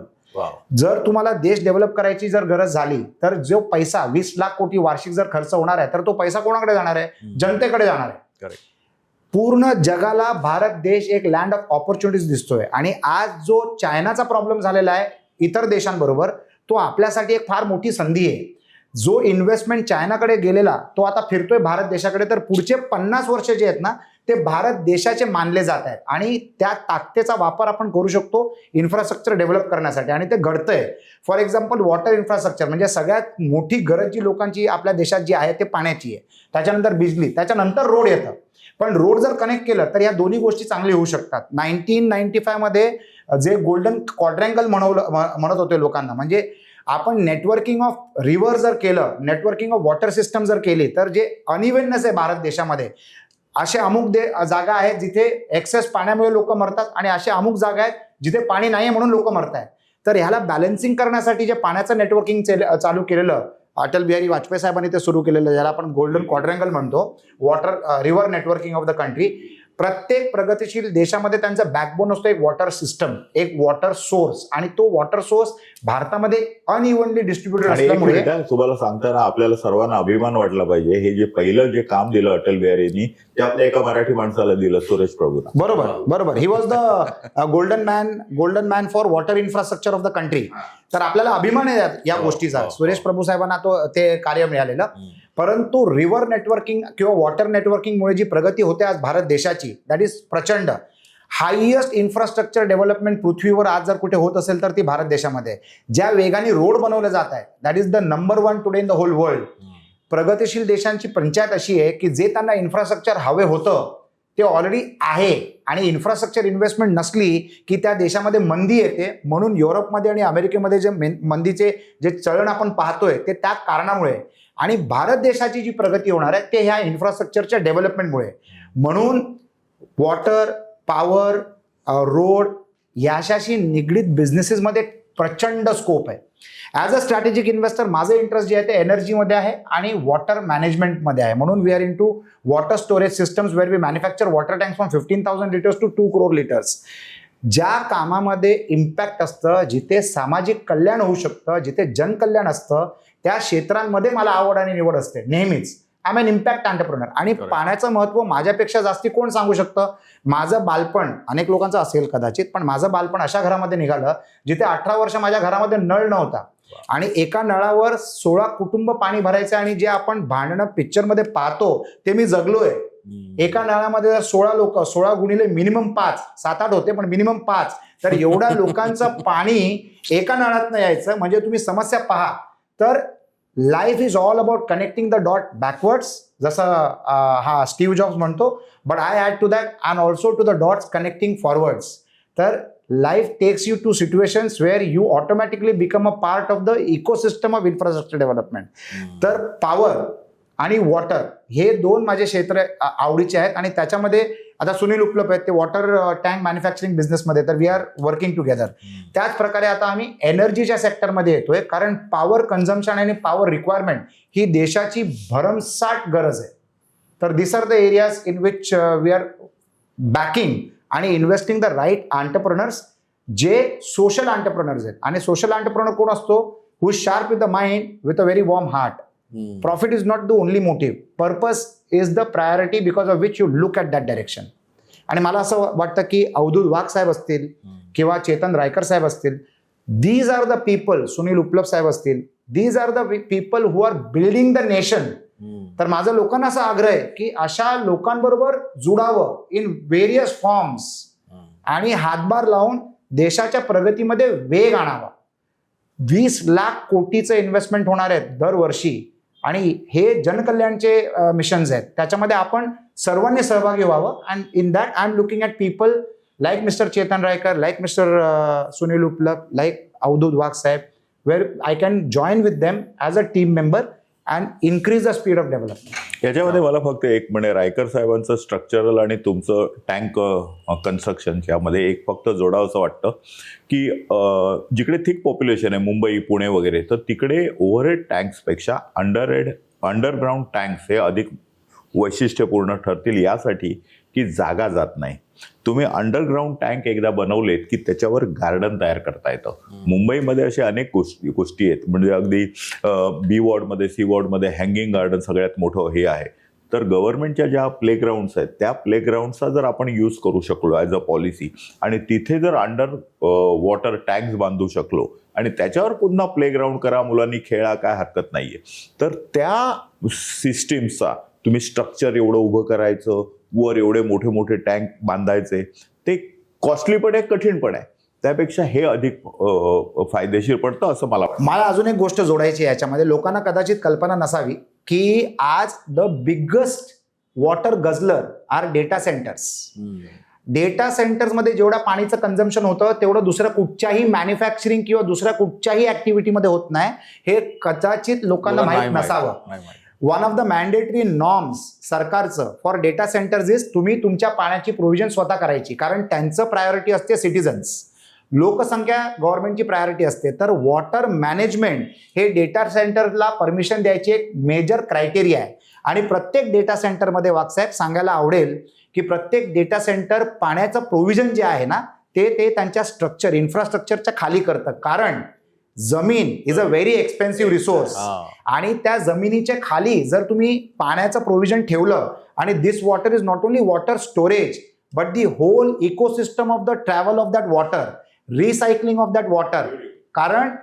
जर तुम्हाला देश डेव्हलप करायची जर गरज झाली तर जो पैसा 20 लाख कोटी वार्षिक जर खर्च होणार आहे तर तो पैसा कोणाकडे जाणार आहे? जनतेकडे जाणार आहे. पूर्ण जगाला भारत देश एक लँड ऑफ ऑपॉर्च्युनिटीज दिसतोय. आणि आज जो चायनाचा प्रॉब्लेम झालेला आहे इतर देशांबरोबर, तो आपल्यासाठी एक फार मोठी संधी आहे. जो इन्व्हेस्टमेंट चायनाकडे गेलेला तो आता फिरतोय भारत देशाकडे. तर पुढचे 50 वर्ष जे आहेत ना ते भारत देशाचे मानले जात आहेत आणि त्या ताकदीचा वापर आपण करू शकतो इन्फ्रास्ट्रक्चर डेव्हलप करण्यासाठी. आणि ते घडतंय. फॉर एक्झाम्पल वॉटर इन्फ्रास्ट्रक्चर म्हणजे सगळ्यात मोठी गरज जी लोकांची आपल्या देशात जी आहे ते पाण्याची आहे. त्याच्यानंतर बिजली, त्याच्यानंतर रोड येतं. पण रोड जर कनेक्ट केलं तर या दोन्ही गोष्टी चांगल्या होऊ शकतात. 1995 मध्ये जे गोल्डन क्वाड्रँगल म्हणत होते लोकांना, म्हणजे आपण नेटवर्किंग ऑफ रिव्हर जर केलं, नेटवर्किंग ऑफ वॉटर सिस्टम जर केली, तर जे अनइव्हननेस आहे भारत देशामध्ये, असे अमुक जागा आहेत जिथे एक्सेस पाण्यामुळे लोक मरतात आणि असे अमुक जागा आहेत जिथे पाणी नाही म्हणून लोक मरत आहेत. तर ह्याला बॅलन्सिंग करण्यासाठी जे पाण्याचं नेटवर्किंग चालू केलेलं अटल बिहारी वाजपेयी साहेबांनी ते सुरू केलेलं, ज्याला आपण गोल्डन क्वाड्रँगल म्हणतो, water river networking of the country. प्रत्येक प्रगतीशील देशामध्ये त्यांचा बॅकबोन असतो एक वॉटर सिस्टम, एक वॉटर सोर्स, आणि तो वॉटर सोर्स भारतामध्ये अनइव्हनली डिस्ट्रीब्युटेड आणि एक असल्यामुळे मिनिट हा, तुम्हाला सांगताना आपल्याला सर्वांना अभिमान वाटला पाहिजे. हे जे पहिलं जे काम दिलं अटल बिहारींनी ते आपल्या एका मराठी माणसाला दिलं, सुरेश प्रभूंना. बरोबर. He was the golden man for water infrastructure of the country. तर आपल्याला अभिमान आहे या गोष्टीचा. सुरेश प्रभू साहेबांना ते कार्य मिळालेलं. परंतु रिव्हर नेटवर्किंग किंवा वॉटर नेटवर्किंगमुळे जी प्रगती होते आज भारत देशाची, दॅट इज प्रचंड. हायएस्ट इन्फ्रास्ट्रक्चर डेव्हलपमेंट पृथ्वीवर आज जर कुठे होत असेल तर ती भारत देशामध्ये. ज्या वेगाने रोड बनवले जात आहेत, that is the number 1 today in the whole world. प्रगतीशील देशांची पंचायत अशी आहे की जे त्यांना इन्फ्रास्ट्रक्चर हवे होतं ते ऑलरेडी आहे, आणि इन्फ्रास्ट्रक्चर इन्व्हेस्टमेंट नसली की त्या देशामध्ये मंदी येते. म्हणून युरोपमध्ये आणि अमेरिकेमध्ये जे मंदीचे जे चलन आपण पाहतोय ते त्या कारणामुळे, आणि भारत देशाची जी प्रगती होणार आहे ते ह्या इन्फ्रास्ट्रक्चरच्या डेव्हलपमेंटमुळे. म्हणून वॉटर, पॉवर, रोड याशाशी निगडीत बिझनेसेसमध्ये प्रचंड स्कोप आहे. ॲज अ स्ट्रॅटेजिक इन्व्हेस्टर माझं इंटरेस्ट जे आहे ते एनर्जीमध्ये आहे आणि वॉटर मॅनेजमेंटमध्ये आहे. म्हणून we are into water storage systems where we manufacture water tanks from 15,000 litres to 2 crore litres. ज्या कामामध्ये इम्पॅक्ट असतं, जिथे सामाजिक कल्याण होऊ शकतं, जिथे जनकल्याण असतं, त्या क्षेत्रांमध्ये मला आवड आणि निवड असते नेहमीच. I am an impact entrepreneur. आणि पाण्याचं महत्त्व माझ्यापेक्षा जास्ती कोण सांगू शकतं? माझं बालपण, अनेक लोकांचं असेल कदाचित, पण माझं बालपण अशा घरामध्ये निघालं जिथे 18 वर्ष माझ्या घरामध्ये नळ नव्हता, आणि एका नळावर 16 कुटुंब पाणी भरायचं, आणि जे आपण भांडणं पिक्चरमध्ये पाहतो ते मी जगलोय. एका नळामध्ये जर 16 लोक, 16 गुणिले मिनिमम 5, 7-8 होते पण मिनिमम 5, तर एवढ्या लोकांचं पाणी एका नळात यायचं, म्हणजे तुम्ही समस्या पहा. तर life is all about connecting the dot backwards, जसं हा स्टीव्ह जॉब्स म्हणतो, but I add to that and also to the dots connecting forwards. तर life takes you to situations where you automatically become a part of the ecosystem of infrastructure development. तर power आणि water हे 2 माझे क्षेत्र आवडीचे आहेत, आणि त्याच्यामध्ये आता सुनील उपलब्ध आहेत ते वॉटर टँक मॅन्युफॅक्चरिंग बिझनेसमध्ये, तर वी आर वर्किंग टुगेदर. त्याच प्रकारे आता आम्ही एनर्जीच्या सेक्टरमध्ये येतोय, कारण पॉवर कन्झम्पशन आणि पॉवर रिक्वायरमेंट ही देशाची भरमसाठ गरज आहे. तर this are the areas in which we are backing आणि इन्व्हेस्टिंग द राईट एंटरप्रेन्योर्स, जे सोशल एंटरप्रेन्योर्स आहेत. आणि सोशल एंटरप्रेन्योर कोण असतो? Who is sharp with the mind, with a very warm heart. Profit is not the only motive. Purpose is the priority because of which you look at that direction. आणि मला असं वाटतं की अवधूत वाघ साहेब असतील किंवा चेतन रायकर साहेब असतील, these are the people, Sunil उपलब्ध साहेब असतील, these are the people who are building the nation. तर माझं लोकांना असा आग्रह आहे की अशा लोकांबरोबर जुडावं इन व्हेरियस फॉर्म्स, आणि हातभार लावून देशाच्या प्रगतीमध्ये वेग आणावा. 20 लाख कोटीचं इन्व्हेस्टमेंट होणार आहेत दरवर्षी, आणि हे जनकल्याणचे मिशन्स आहेत, त्याच्यामध्ये आपण सर्वांनी सहभागी व्हावं. And in that I am looking at people like mister Chetan Raikar, like mister Sunil Upalabdh, like Avdhoot Wagh साहेब, where I can join with them as a team member and increase the speed of development. याच्यामध्ये मला फक्त एक म्हणजे रायकर साहेबांचं स्ट्रक्चरल आणि तुमचं टँक कन्स्ट्रक्शन यामध्ये एक फक्त जोडावंसं वाटतं की जिकडे थिक पॉप्युलेशन आहे, मुंबई, पुणे वगैरे, तर तिकडे ओव्हरहेड टँक्सपेक्षा अंडरग्राऊंड टँक्स हे अधिक वैशिष्ट्यपूर्ण ठरतील, यासाठी की जागा जात नाही. तुम्ही अंडरग्राऊंड टँक एकदा बनवलेत की त्याच्यावर गार्डन तयार करता येतं. मुंबईमध्ये अशा अनेक गोष्टी आहेत, म्हणजे अगदी बी वॉर्डमध्ये, सी वॉर्डमध्ये हँगिंग गार्डन सगळ्यात मोठं हे आहे. तर गव्हर्नमेंटच्या ज्या प्लेग्राऊंड्स आहेत त्या प्लेग्राऊंडचा जर आपण यूज करू शकलो ॲज अ पॉलिसी, आणि तिथे जर अंडर वॉटर टँक्स बांधू शकलो आणि त्याच्यावर पुन्हा प्लेग्राऊंड करा, मुलांनी खेळा, काय हरकत नाहीये. तर त्या सिस्टीमचा तुम्ही स्ट्रक्चर एवढं उभं करायचं, वर एवढे मोठे मोठे टँक बांधायचे, ते कॉस्टली पण आहे, कठीण पण आहे. त्यापेक्षा हे अधिक फायदेशीर पडतं असं मला वाटतं. मला अजून एक गोष्ट जोडायची आहे याच्यामध्ये, लोकांना कदाचित कल्पना नसावी की आज the biggest water guzzler are data centres. Data सेंटर्समध्ये जेवढं पाणीचं कन्झम्पशन होतं तेवढं दुसऱ्या कुठच्याही मॅन्युफॅक्चरिंग किंवा दुसऱ्या कुठच्याही ऍक्टिव्हिटीमध्ये होत नाही. हे कदाचित लोकांना माहीत नसावं. One of the mandatory norms सरकारचं फॉर डेटा सेंटर्स इज तुम्ही तुमच्या पाण्याची प्रोव्हिजन स्वतः करायची, कारण त्यांचं प्रायोरिटी असते सिटीजन्स, लोकसंख्या गव्हर्नमेंटची प्रायोरिटी असते. तर वॉटर मॅनेजमेंट हे डेटा सेंटरला परमिशन द्यायची एक मेजर क्रायटेरिया आहे. आणि प्रत्येक डेटा सेंटरमध्ये वाघसाहेब सांगायला आवडेल की प्रत्येक डेटा सेंटर पाण्याचं प्रोव्हिजन जे आहे ना ते त्यांच्या स्ट्रक्चर इन्फ्रास्ट्रक्चरच्या खाली करतं. कारण जमीन is a very expensive resource आणि त्या जमिनीच्या खाली जर तुम्ही पाण्याचं प्रोव्हिजन ठेवलं आणि this water is not only water storage but the whole ecosystem of the travel of that water, recycling of that water. कारण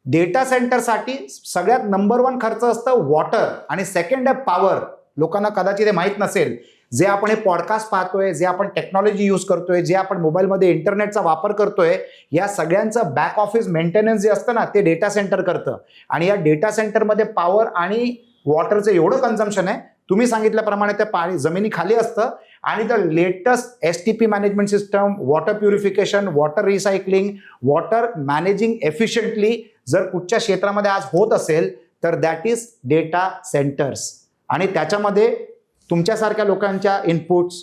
डेटा सेंटरसाठी सगळ्यात नंबर 1 खर्च असतं वॉटर आणि सेकंड आहे पॉवर. लोकांना कदाचित हे माहीत नसेल, जे आपण हे पॉडकास्ट पाहतोय, जे आपण टेक्नॉलॉजी यूज करतोय, जे आपण मोबाईलमध्ये इंटरनेटचा वापर करतोय, या सगळ्यांचं बॅक ऑफिस मेंटेनन्स जे असतं ना ते डेटा सेंटर करतं. आणि या डेटा सेंटरमध्ये पॉवर आणि वॉटरचं एवढं कन्झम्पशन आहे, तुम्ही सांगितल्याप्रमाणे ते पाणी जमिनी खाली असतं आणि the latest STP management system, water purification, water recycling, water managing efficiently जर कुठच्या क्षेत्रामध्ये आज होत असेल तर दॅट इज डेटा सेंटर्स. आणि त्याच्यामध्ये तुमच्यासारख्या लोकांच्या इनपुट्स,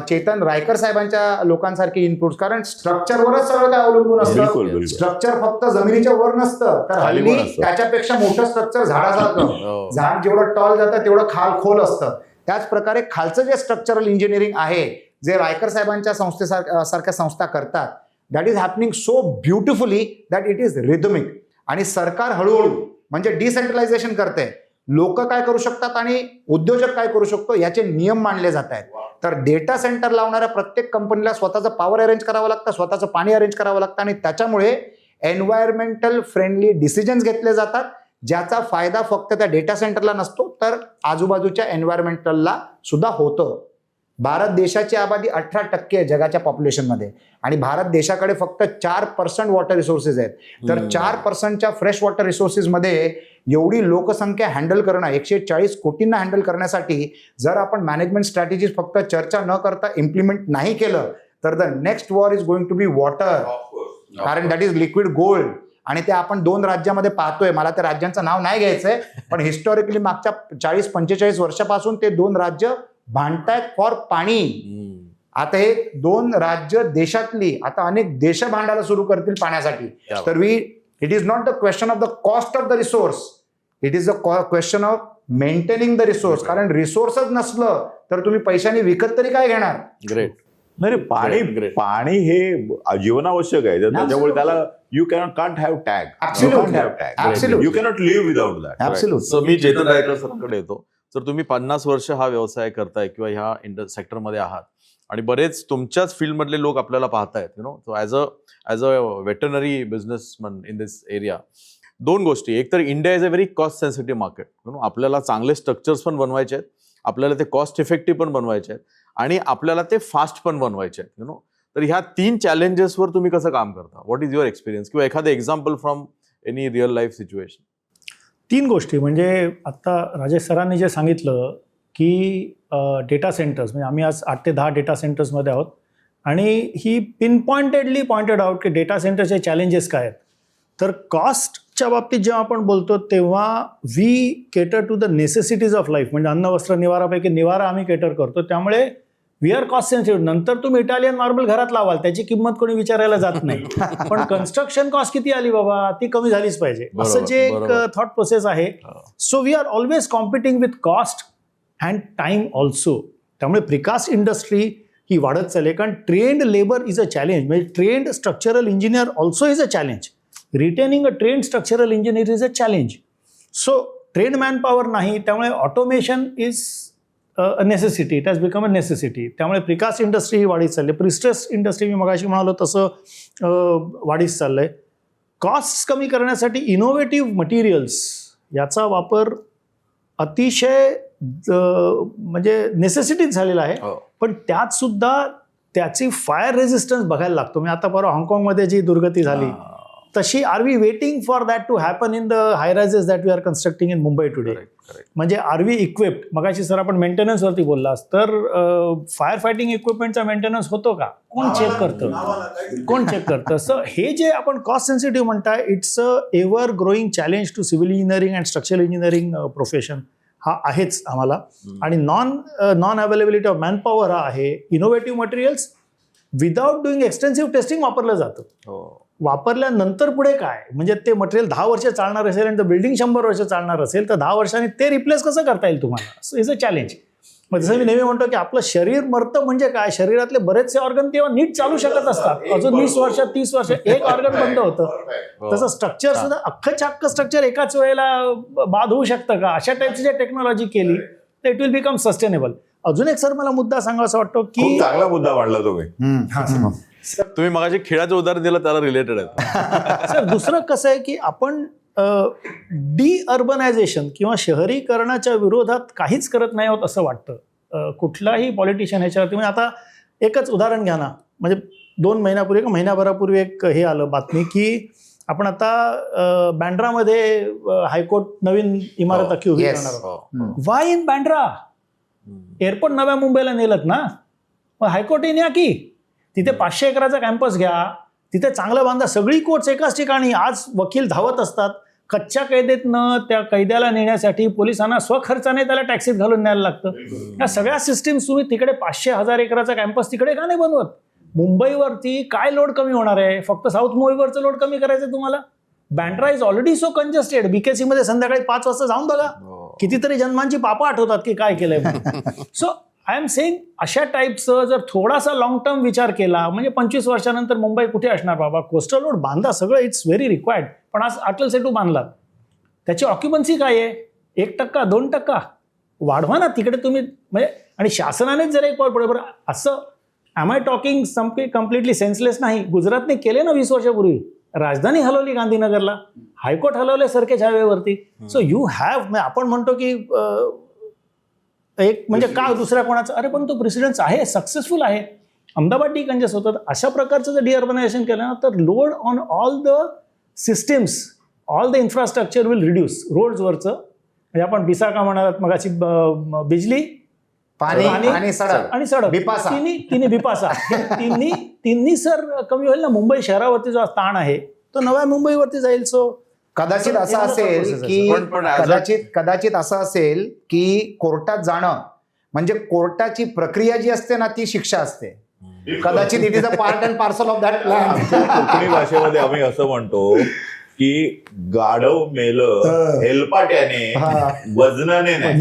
चेतन रायकर साहेबांच्या लोकांसारखे इनपुट्स, कारण स्ट्रक्चरवरच सगळं काय अवलंबून असतं. स्ट्रक्चर फक्त जमिनीच्या वर नसतं, तर हल्ली त्याच्यापेक्षा मोठं स्ट्रक्चर झाडासारखं, झाड जेवढं टॉल जातं तेवढं खोल असतं. त्याच प्रकारे खालचं जे स्ट्रक्चरल इंजिनिअरिंग आहे जे रायकर साहेबांच्या संस्थेसारख्या संस्था करतात, that is happening so beautifully that it is rhythmic. आणि सरकार हळूहळू म्हणजे डिसेंट्रलायझेशन करते. लोक काय करू शकतात आणि उद्योजक काय करू शकतो याचे नियम मांडले जात आहेत. तर डेटा सेंटर लावणाऱ्या प्रत्येक कंपनीला स्वतःचं पॉवर अरेंज करावं लागतं, स्वतःचं पाणी अरेंज करावं लागतं आणि त्याच्यामुळे एन्व्हायरमेंटल फ्रेंडली डिसिजन्स घेतले जातात, ज्याचा फायदा फक्त त्या डेटा सेंटरला नसतो तर आजूबाजूच्या एन्व्हायरमेंटलला सुद्धा होतं. भारत देशाची आबादी 18% आहे जगाच्या पॉप्युलेशनमध्ये आणि भारत देशाकडे फक्त 4% वॉटर रिसोर्सेस आहेत. तर 4%च्या फ्रेश वॉटर रिसोर्सेसमध्ये एवढी लोकसंख्या हँडल करणं, 140 कोटींना हँडल करण्यासाठी जर आपण मॅनेजमेंट स्ट्रॅटेजीज फक्त चर्चा न करता इम्प्लिमेंट नाही केलं तर the next war is going to be water. कारण दॅट इज लिक्विड गोल्ड. आणि ते आपण 2 राज्यामध्ये पाहतोय. मला त्या राज्यांचं नाव नाही घ्यायचंय, पण हिस्टॉरिकली मागच्या 40-45 वर्षापासून ते 2 राज्य भांडतायत फॉर पाणी. आता हे 2 राज्य देशातली आता अनेक देश भांडायला सुरू करतील पाण्यासाठी. तर it is not the question of the cost of the resource, it is the question of maintaining the resource. कारण रिसोर्सच नसलं तर तुम्ही पैशाने विकत तरी काय घेणार. ग्रेट. नाही पाणी हे जीवनावश्यक आहे. त्याच्यामुळे त्याला you can't have tag, you cannot live without that. So मी चेतन रायकर सरांकडे येतो. तर तुम्ही 50 वर्ष हा व्यवसाय करताय किंवा ह्या सेक्टरमध्ये आहात आणि बरेच तुमच्याच फील्डमधले लोक आपल्याला पाहतायत, so as a veterinary businessman in this area, 2 गोष्टी. एक तर India is a very cost sensitive market. आपल्याला चांगले स्ट्रक्चर्स पण बनवायचे आहेत, आपल्याला ते कॉस्ट इफेक्टिव्ह पण बनवायचे आहेत आणि आपल्याला ते फास्ट पण बनवायचे आहेत. तर ह्या 3 चॅलेंजेसवर तुम्ही कसं काम करता? व्हॉट इज युअर एक्सपिरियन्स किंवा एखादं example from any real life situation? 3 गोष्टी म्हणजे आता राजेश सरांनी जे सांगितलं की डेटा सेंटर्स, म्हणजे आम्ही आज 8 ते 10 डेटा सेंटर्समध्ये आहोत आणि ही पिनपॉइंटेडली पॉइंटेड आउट की डेटा सेंटरचे चॅलेंजेस काय आहेत. तर कॉस्टच्या बाबतीत जेव्हा आपण बोलतो तेव्हा we cater to the necessities of life, म्हणजे अन्न वस्त्र निवारापैकी निवारा आम्ही केटर करतो. त्यामुळे वी आर कॉस्ट सेन्सिटिव्ह. नंतर तुम्ही इटालियन मार्बल घरात लावाल त्याची किंमत कोणी विचारायला जात नाही, पण कन्स्ट्रक्शन कॉस्ट किती आली बाबा ती कमी झालीच पाहिजे, असं जे एक थॉट प्रोसेस आहे. So we are always competing with cost and time also. त्यामुळे प्रिकास्ट इंडस्ट्री ही वाढत चालली, कारण trained labour is a challenge. म्हणजे trained structural engineer also is a challenge. Retaining a trained structural engineer is a challenge. So trained man power नाही, त्यामुळे automation is a necessity. It has become a necessity. त्यामुळे precast industry ही वाढीत चालली. Prestress industry मी मगाशी म्हणालो तसं वाढीत चाललंय. कॉस्ट कमी करण्यासाठी इनोव्हेटिव्ह मटेरियल्स याचा वापर अतिशय म्हणजे नेसेसिटीच झालेला आहे. पण त्यात सुद्धा त्याची फायर रेजिस्टन्स बघायला लागतो. मी आता परवा हाँगकाँगमध्ये जी दुर्गती झाली तशी are we waiting for that to happen in the high rises that we are constructing in Mumbai today? म्हणजे आर वी इक्विप्ड? मगाशी सर आपण मेंटेनन्सवरती बोललास, तर फायर फायटिंग इक्विपमेंटचा मेंटेनन्स होतो का? कोण चेक करतं? सो हे जे आपण कॉस्ट सेन्सिटिव्ह म्हणताय, it's a ever growing challenge to civil engineering and structural engineering profession हा आहेच आम्हाला. आणि नॉन अवेलेबिलिटी ऑफ मॅनपॉवर हा आहे. Innovative materials without doing extensive testing वापरलं जातं. वापरल्यानंतर पुढे काय, म्हणजे ते मटेरियल 10 वर्ष चालणार असेल आणि बिल्डिंग 100 वर्ष चालणार असेल, तर 10 वर्षांनी ते रिप्लेस कसं करता येईल तुम्हाला? So is a challenge. मग जसं मी नेहमी म्हणतो की आपलं शरीर मरतं म्हणजे काय, शरीरातले बरेचसे ऑर्गन तेव्हा नीट चालू शकत असतात. अजून 20 वर्ष 30 वर्ष एक ऑर्गन बंद होतं. तसं स्ट्रक्चर सुद्धा अख्खं स्ट्रक्चर एकाच वेळेला बाद होऊ शकतं का? अशा टाईपची जे टेक्नॉलॉजी केली तर इट विल बिकम सस्टेनेबल. अजून एक सर मला मुद्दा सांगावासा वाटतो की चांगला मुद्दा मांडला तुम्ही. तुम्ही मगाशी खेळाचं उदाहरण दिलं, त्याला रिलेटेड आहे. सर दुसरं कसं आहे की आपण डी अर्बनायझेशन किंवा शहरीकरणाच्या विरोधात काहीच करत नाही आहोत असं वाटतं कुठलाही पॉलिटिशियन ह्याच्यावरती. म्हणजे आता एकच उदाहरण घ्या ना, म्हणजे 2 महिन्यापूर्वी का महिन्याभरापूर्वी एक हे आलं बातमी की आपण आता बँड्रामध्ये हायकोर्ट नवीन इमारत अख्खी उभी करणार आहोत. Y in Bandra? एअरपोर्ट नव्या मुंबईला नेलत ना, मग हायकोर्ट इन या की तिथे 500 एकराचा कॅम्पस घ्या, तिथे चांगलं बांधा. सगळी कोर्ट्स एकाच ठिकाणी. आज वकील धावत असतात. कच्च्या कैदेतनं त्या कैद्याला नेण्यासाठी पोलिसांना स्वखर्चाने त्याला टॅक्सीत घालून न्यायला लागतं. या सगळ्या सिस्टीम्स तुम्ही तिकडे 500,000 एकराचा कॅम्पस तिकडे का नाही बनवत? मुंबईवरती काय लोड कमी होणार आहे? फक्त साऊथ मुंबईवरचं लोड कमी करायचं तुम्हाला? Bandra is already so congested. BKC मध्ये संध्याकाळी 5 वाजता जाऊन बघा, कितीतरी जन्मांची पापं आठवतात की काय केलंय. सो आय एम सेइंग अशा टाईपचं जर थोडासा लॉंग टर्म विचार केला, म्हणजे 25 वर्षानंतर मुंबई कुठे असणार बाबा? कोस्टल रोड बांधा, सगळं इट्स व्हेरी रिक्वायर्ड. पण आज अटल सेतू बांधलात, त्याची ऑक्युपन्सी काय आहे? 1%, 2% वाढवा ना तिकडे तुम्ही. म्हणजे आणि शासनानेच जर एक पाऊल पुढे. बरं असं am I talking completely senseless नाही. गुजरातने केले ना 20 वर्षापूर्वी. राजधानी हलवली गांधीनगरला, हायकोर्ट हलवले सरखेज हायवेवरती. सो यू हॅव, आपण म्हणतो की एक म्हणजे का दुसऱ्या कोणाचं, अरे पण तो प्रेसिडेंट आहे, सक्सेसफुल आहे. अहमदाबाद डिकंजेस्ट होतं. अशा प्रकारचं जर डिअर्बनायझेशन केलं ना, तर load on all the systems, all the infrastructure will reduce. रोड्सवरचं म्हणजे आपण बिसाका म्हणालात मगाची, बिजली, पाणी आणि सडक, बिपासा. तिन्ही बिपासा तिन्ही सर कमी होईल ना. मुंबई शहरावरती जो ताण आहे तो नव्या मुंबईवरती जाईल. सो कदाचित असं असेल की कदाचित असं असेल की कोर्टात जाणं म्हणजे कोर्टाची प्रक्रिया जी असते ना, ती शिक्षा असते. कदाचित it is a part and parcel of that plan. Konkani भाषेमध्ये आम्ही असं म्हणतो की गाढव मेलं हेलपाट्याने, वजनाने नाही.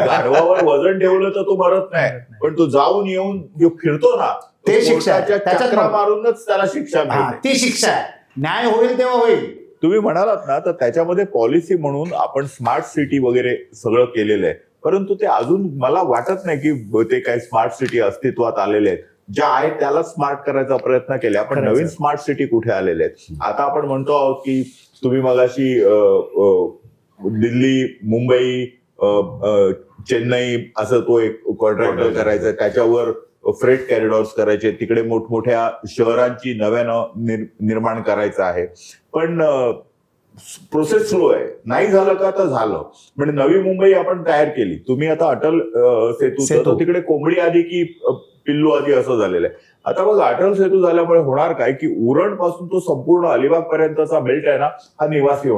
गाढवावर वजन ठेवलं तर तो मरत नाही, पण तो जाऊन येऊन जो फिरतो ना, ते शिक्षा. चक्रा मारूनच त्याला शिक्षा मिळते. ती शिक्षा आहे. न्याय होईल तेव्हा होईल. तुम्ही म्हणालात ना, तर त्याच्यामध्ये पॉलिसी म्हणून आपण स्मार्ट सिटी वगैरे सगळं केलेलं आहे. परंतु ते अजून मला वाटत नाही की ते काही स्मार्ट सिटी अस्तित्वात आलेले आहेत. ज्या आहेत त्याला स्मार्ट करायचा प्रयत्न केला. आपण नवीन स्मार्ट सिटी कुठे आलेले आहेत? आता आपण म्हणतो आहोत की तुम्ही मगाशी दिल्ली, मुंबई, चेन्नई असं तो एक कॉन्ट्रॅक्टर करायचा, त्याच्यावर फ्रेट कॉरिडॉर्स करायचे, तिकडे मोठमोठ्या शहरांची नव्यानं निर्माण करायचं आहे. पण प्रोसेस स्लो आहे. नाही झालं का तर झालं. म्हणजे नवी मुंबई आपण तयार केली. तुम्ही आता अटल सेतू, तिकडे कोंबडी आधी की पिल्लू आधी असं झालेलं आहे. आता बघा, अटल सेतू झाल्यामुळे होणार काय की उरण पासून तो संपूर्ण अलिबाग पर्यंतचा बेल्ट आहे ना, हा निवासी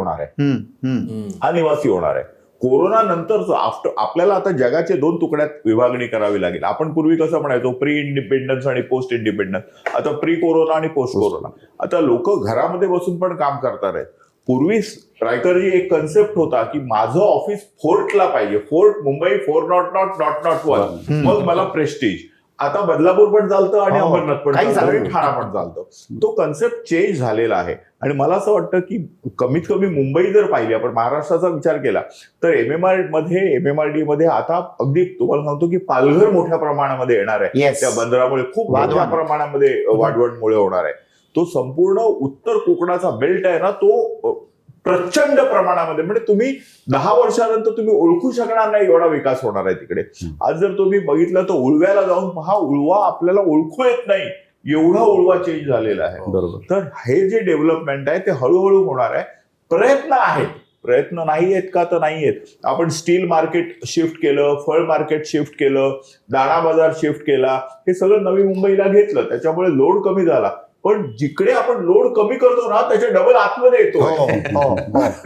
होणार आहे. कोरोना नंतरच आपल्याला आता जगाच्या 2 तुकड्यात विभागणी करावी लागेल. आपण पूर्वी कसं म्हणायचो, प्री इंडिपेंडन्स आणि पोस्ट इंडिपेंडन्स. आता प्री कोरोना आणि पोस्ट कोरोना. आता लोक घरामध्ये बसून पण काम करतात आहेत. पूर्वी रायकरजी एक कन्सेप्ट होता की माझं ऑफिस फोर्टला पाहिजे. फोर्ट मुंबई 4.0.1, मग मला प्रेस्टीज. आता बदलापूर पण चालतं आणि अमरनाथ पण चालतं, ठाणा पण चालतं. तो कन्सेप्ट चेंज झालेला आहे. आणि मला असं वाटतं की कमीत कमी मुंबई जर पाहिली, आपण महाराष्ट्राचा विचार केला तर MMRD मध्ये आता अगदी तुम्हाला सांगतो की पालघर मोठ्या प्रमाणामध्ये येणार आहे. त्या बंदरामुळे खूप मोठ्या प्रमाणामध्ये वाढवणमुळे होणार आहे. तो संपूर्ण उत्तर कोकणाचा बेल्ट आहे ना, तो प्रचंड प्रमाणामध्ये, म्हणजे तुम्ही 10 वर्षानंतर तुम्ही ओळखू शकणार नाही एवढा विकास होणार आहे तिकडे. आज जर तुम्ही बघितलं तर उळव्याला जाऊन पहा, उळवा आपल्याला ओळखू येत नाही एवढा उळवा चेंज झालेला आहे. बरोबर. तर हे जे डेव्हलपमेंट आहे ते हळूहळू होणार आहे. प्रयत्न आहेत, प्रयत्न नाही आहेत का तर नाही आहेत. आपण स्टील मार्केट शिफ्ट केलं, फळ मार्केट शिफ्ट केलं, दाणा बाजार शिफ्ट केला, हे सगळं नवी मुंबईला घेतलं, त्याच्यामुळे लोड कमी झाला. पण जिकडे आपण लोड कमी करतो ना त्याच्या डबल आतमध्ये येतो.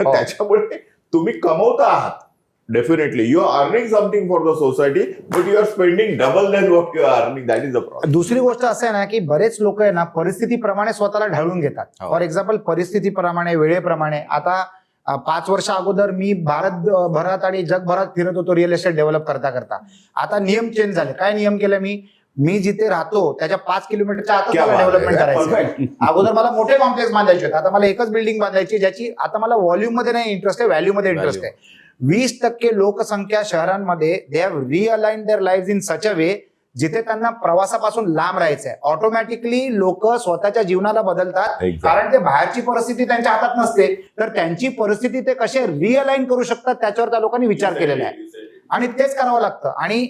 त्याच्यामुळे तुम्ही कमवता आहात. Definitely you are earning something for the society, but you are spending double than what you are earning. That is a problem. दुसरी गोष्ट असं आहे ना की बरेच लोक आहे ना परिस्थितीप्रमाणे स्वतःला ढाळून घेतात. फॉर एक्झाम्पल परिस्थितीप्रमाणे, वेळेप्रमाणे. आता 5 वर्ष अगोदर मी भारतभरात आणि जगभरात फिरत होतो रिअल एस्टेट डेव्हलप करता करता. आता नियम चेंज झाले. काय नियम केले मी जिथे राहतो त्याच्या 5 किलोमीटरच्या आत डेव्हलपमेंट करायचं. अगोदर मला मोठे कॉम्प्लेक्स बांधायचे होते, आता मला एकच बिल्डिंग बांधायची ज्याची आता मला व्हॉल्यूम मध्ये नाही इंटरेस्ट आहे, व्हॅल्यू मध्ये इंटरेस्ट आहे. 20% लोकसंख्या शहरांमध्ये they have realigned their live in such a way जिथे त्यांना प्रवासापासून लांब राहायचंय. ऑटोमॅटिकली लोक स्वतःच्या जीवनाला बदलतात, कारण ते बाहेरची परिस्थिती त्यांच्या हातात नसते. तर त्यांची परिस्थिती ते कसे रिअलाइन करू शकतात त्याच्यावर त्या लोकांनी विचार केलेला आहे आणि तेच करावं लागतं. आणि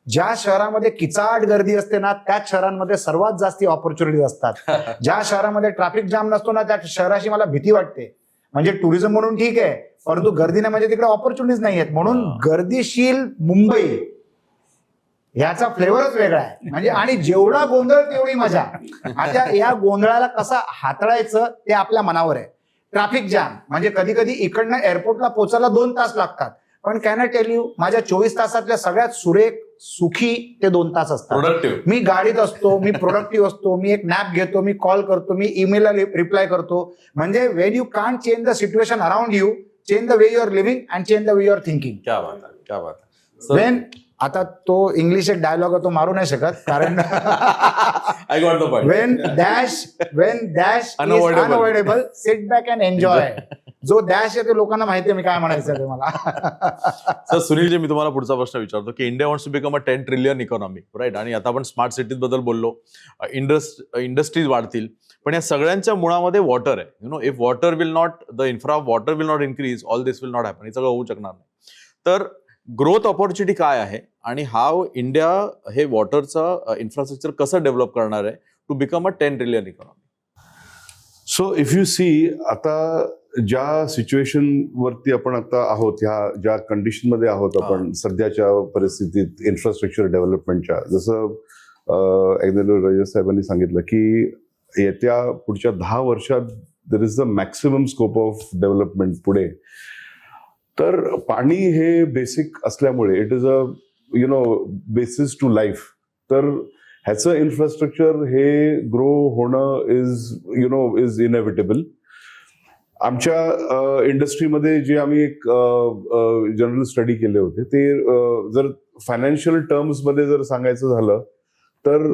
ज्या शहरामध्ये किचाट गर्दी असते ना त्याच शहरांमध्ये सर्वात जास्ती ऑपॉर्च्युनिटीज असतात. ज्या शहरामध्ये ट्रॅफिक जाम नसतो ना त्या शहराशी मला भीती वाटते. म्हणजे टुरिझम म्हणून ठीक आहे, परंतु गर्दी नाही म्हणजे तिकडे ऑपॉर्च्युनिटीज नाही आहेत. म्हणून गर्दीशील मुंबई ह्याचा फ्लेवरच वेगळा आहे. म्हणजे आणि जेवढा गोंधळ तेवढी मजा. आता या गोंधळाला कसं हाताळायचं ते आपल्या मनावर आहे. ट्रॅफिक जॅम म्हणजे कधी कधी इकडनं एअरपोर्टला पोहोचायला 2 तास लागतात, पण कॅन आय टेल यू माझ्या 24 तासातल्या सगळ्यात सुरेख सुखी ते 2 तास असतात. प्रोडक्टिव्ह. मी गाडीत असतो, मी प्रोडक्टिव्ह असतो, मी एक नॅप घेतो, मी कॉल करतो, मी ईमेलला रिप्लाय करतो. म्हणजे when you can't change the situation around you, change the way you are living and change the way you are thinking. क्या बात आहे, क्या बात आहे. वेन आता तो इंग्लिश एक डायलॉग आहे तो मारू नाही शकत कारण I got the point. when dash is unavoidable, sit back and enjoy. जो डॅश आहे ते लोकांना माहिती आहे मी काय म्हणायचं ते मला. सर सुनीलजी, मी तुम्हाला पुढचा प्रश्न विचारतो की India wants to become a 10 trillion economy, right? आणि आता आपण स्मार्ट सिटीज बद्दल बोललो, इंडस्ट्रीज वाढतील, पण या सगळ्यांच्या मुळामध्ये वॉटर आहे. You know, if water will not, the infra of water will not increase, all this will not happen. हे सगळं होऊ शकणार नाही. तर ग्रोथ ऑपॉर्च्युनिटी काय आहे आणि हाव इंडिया हे वॉटरचं इन्फ्रास्ट्रक्चर कसं डेव्हलप करणार आहे to become a 10 trillion economy? So if you see, आता ज्या सिच्युएशन वरती आपण आता आहोत, ह्या ज्या कंडिशन मध्ये आहोत आपण सध्याच्या परिस्थितीत इन्फ्रास्ट्रक्चर डेव्हलपमेंटच्या, जसं रजत साहेबांनी सांगितलं की येत्या पुढच्या 10 वर्षात there is the maximum scope of development पुढे. तर पाणी हे बेसिक असल्यामुळे it is a basis to life. तर ह्याचं इन्फ्रास्ट्रक्चर हे ग्रो होणं इज इनएव्हिटेबल. आमच्या इंडस्ट्रीमध्ये जे आम्ही एक जनरल स्टडी केले होते ते जर फायनान्शियल टर्म्समध्ये जर सांगायचं झालं तर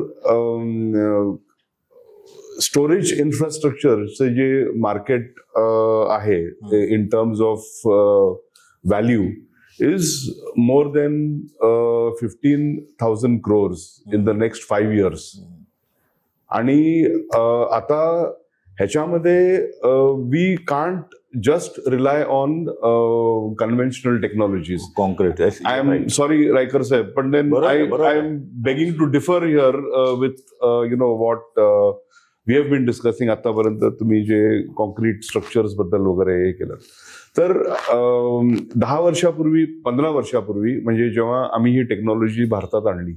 स्टोरेज इन्फ्रास्ट्रक्चरचे जे मार्केट आहे in terms of value is more than 15,000 crores in the next 5 years. आणि आता ह्याच्यामध्ये we can't just rely on conventional technologies. Concrete. I am sorry Raikar साहेब, पण then I am begging to differ here with what we have been discussing आतापर्यंत. तुम्ही जे concrete structures बद्दल वगैरे हे केलं, तर 10 वर्षापूर्वी, 15 वर्षापूर्वी, म्हणजे जेव्हा आम्ही ही टेक्नॉलॉजी भारतात आणली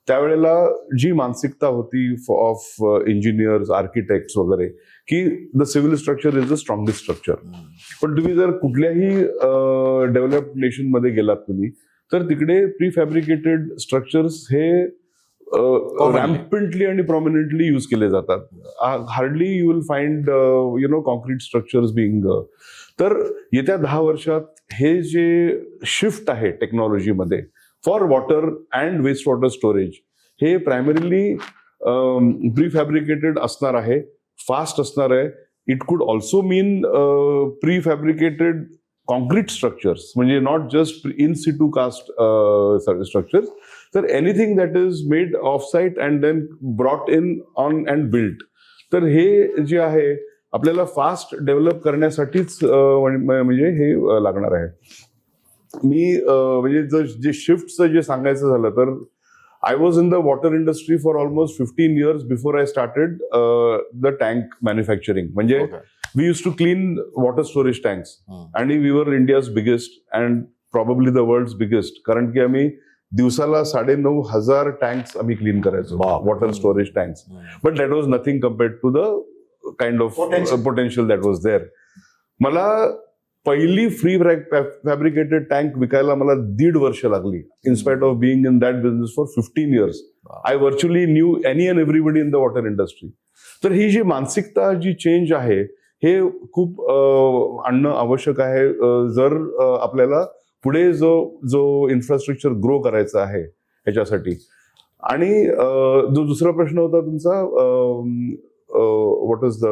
त्यावेळेला जी मानसिकता होती ऑफ इंजिनियर्स, आर्किटेक्ट्स वगैरे, की the civil structure is the strongest structure. पण तुम्ही जर कुठल्याही डेव्हलप्ड नेशनमध्ये गेलात तुम्ही, तर तिकडे प्रीफॅब्रिकेटेड स्ट्रक्चर्स हे रॅम्पंटली आणि प्रॉमिनंटली यूज केले जातात. Hardly you will find concrete structures being. तर येत्या 10 वर्षात हे जे शिफ्ट आहे टेक्नॉलॉजीमध्ये for water and waste water storage, हे प्रायमरीली प्रीफॅब्रिकेटेड असणार आहे, फास्ट असणार आहे. It could also mean prefabricated concrete structures, म्हणजे not just in situ cast structures. तर anything that is made off site and then brought in on and built. तर हे जे आहे आपल्याला फास्ट डेव्हलप करण्यासाठीच म्हणजे हे लागणार आहे. मी म्हणजे जे शिफ्टचं जे सांगायचं झालं तर I was in the water industry for almost 15 years before I started the tank manufacturing. म्हणजे Okay. we used to clean water storage tanks and we were India's biggest and probably the world's biggest. कारण की आम्ही दिवसाला 9,500 tanks आम्ही clean करायचो, Wow. Water storage tanks. But that was nothing compared to the kind of potential that was there. मला पहिली free fabricated tank विकायला मला 1.5 वर्ष लागली, in spite of being in that business for 15 years. I virtually new any and everybody in the water industry. तर ही जी मानसिकता जी change आहे हे खूप आणणं आवश्यक आहे जर आपल्याला पुढे जो इन्फ्रास्ट्रक्चर ग्रो करायचा आहे ह्याच्यासाठी. आणि जो दुसरा प्रश्न होता तुमचा, what is the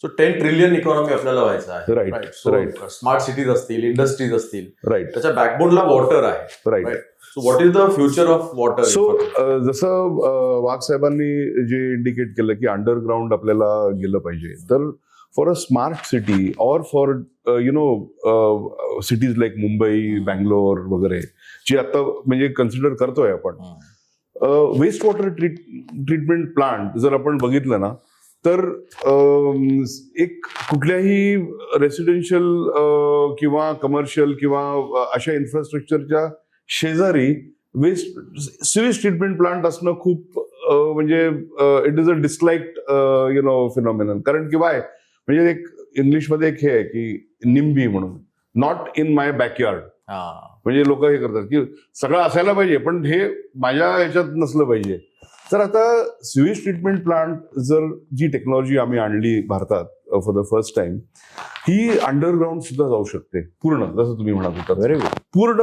so 10 trillion economy आपल्याला व्हायचं आहे. Right, right. स्मार्ट सिटीज असतील, इंडस्ट्रीज असतील, राईट त्याच्या बॅकबोनला वॉटर आहे. Right. So what is the future of water? So जसं वाघ साहेबांनी जे इंडिकेट केलं की अंडरग्राऊंड आपल्याला गेलं पाहिजे, तर फॉर अ स्मार्ट सिटी और for cities like Mumbai, Bangalore वगैरे, जी आता म्हणजे कन्सिडर करतोय आपण, वेस्ट वॉटर ट्रीटमेंट प्लांट जर आपण बघितलं ना, तर एक कुठल्याही रेसिडेन्शियल किंवा कमर्शियल किंवा अशा इन्फ्रास्ट्रक्चरच्या शेजारी सिवेज ट्रीटमेंट प्लांट असणं खूप म्हणजे it is a disliked phenomenal. कारण की वाय, म्हणजे एक इंग्लिशमध्ये एक हे आहे की निम्बी म्हणून, नॉट इन माय बॅकयार्ड. म्हणजे लोक हे करतात की सगळं असायला पाहिजे पण हे माझ्या ह्याच्यात नसलं पाहिजे. तर आता सिवेज ट्रीटमेंट प्लांट जर जी टेक्नॉलॉजी आम्ही आणली भारतात for the first time, he underground सुद्धा जाऊ शकते पूर्ण, जसं तुम्ही म्हणत होता. Very good. पूर्ण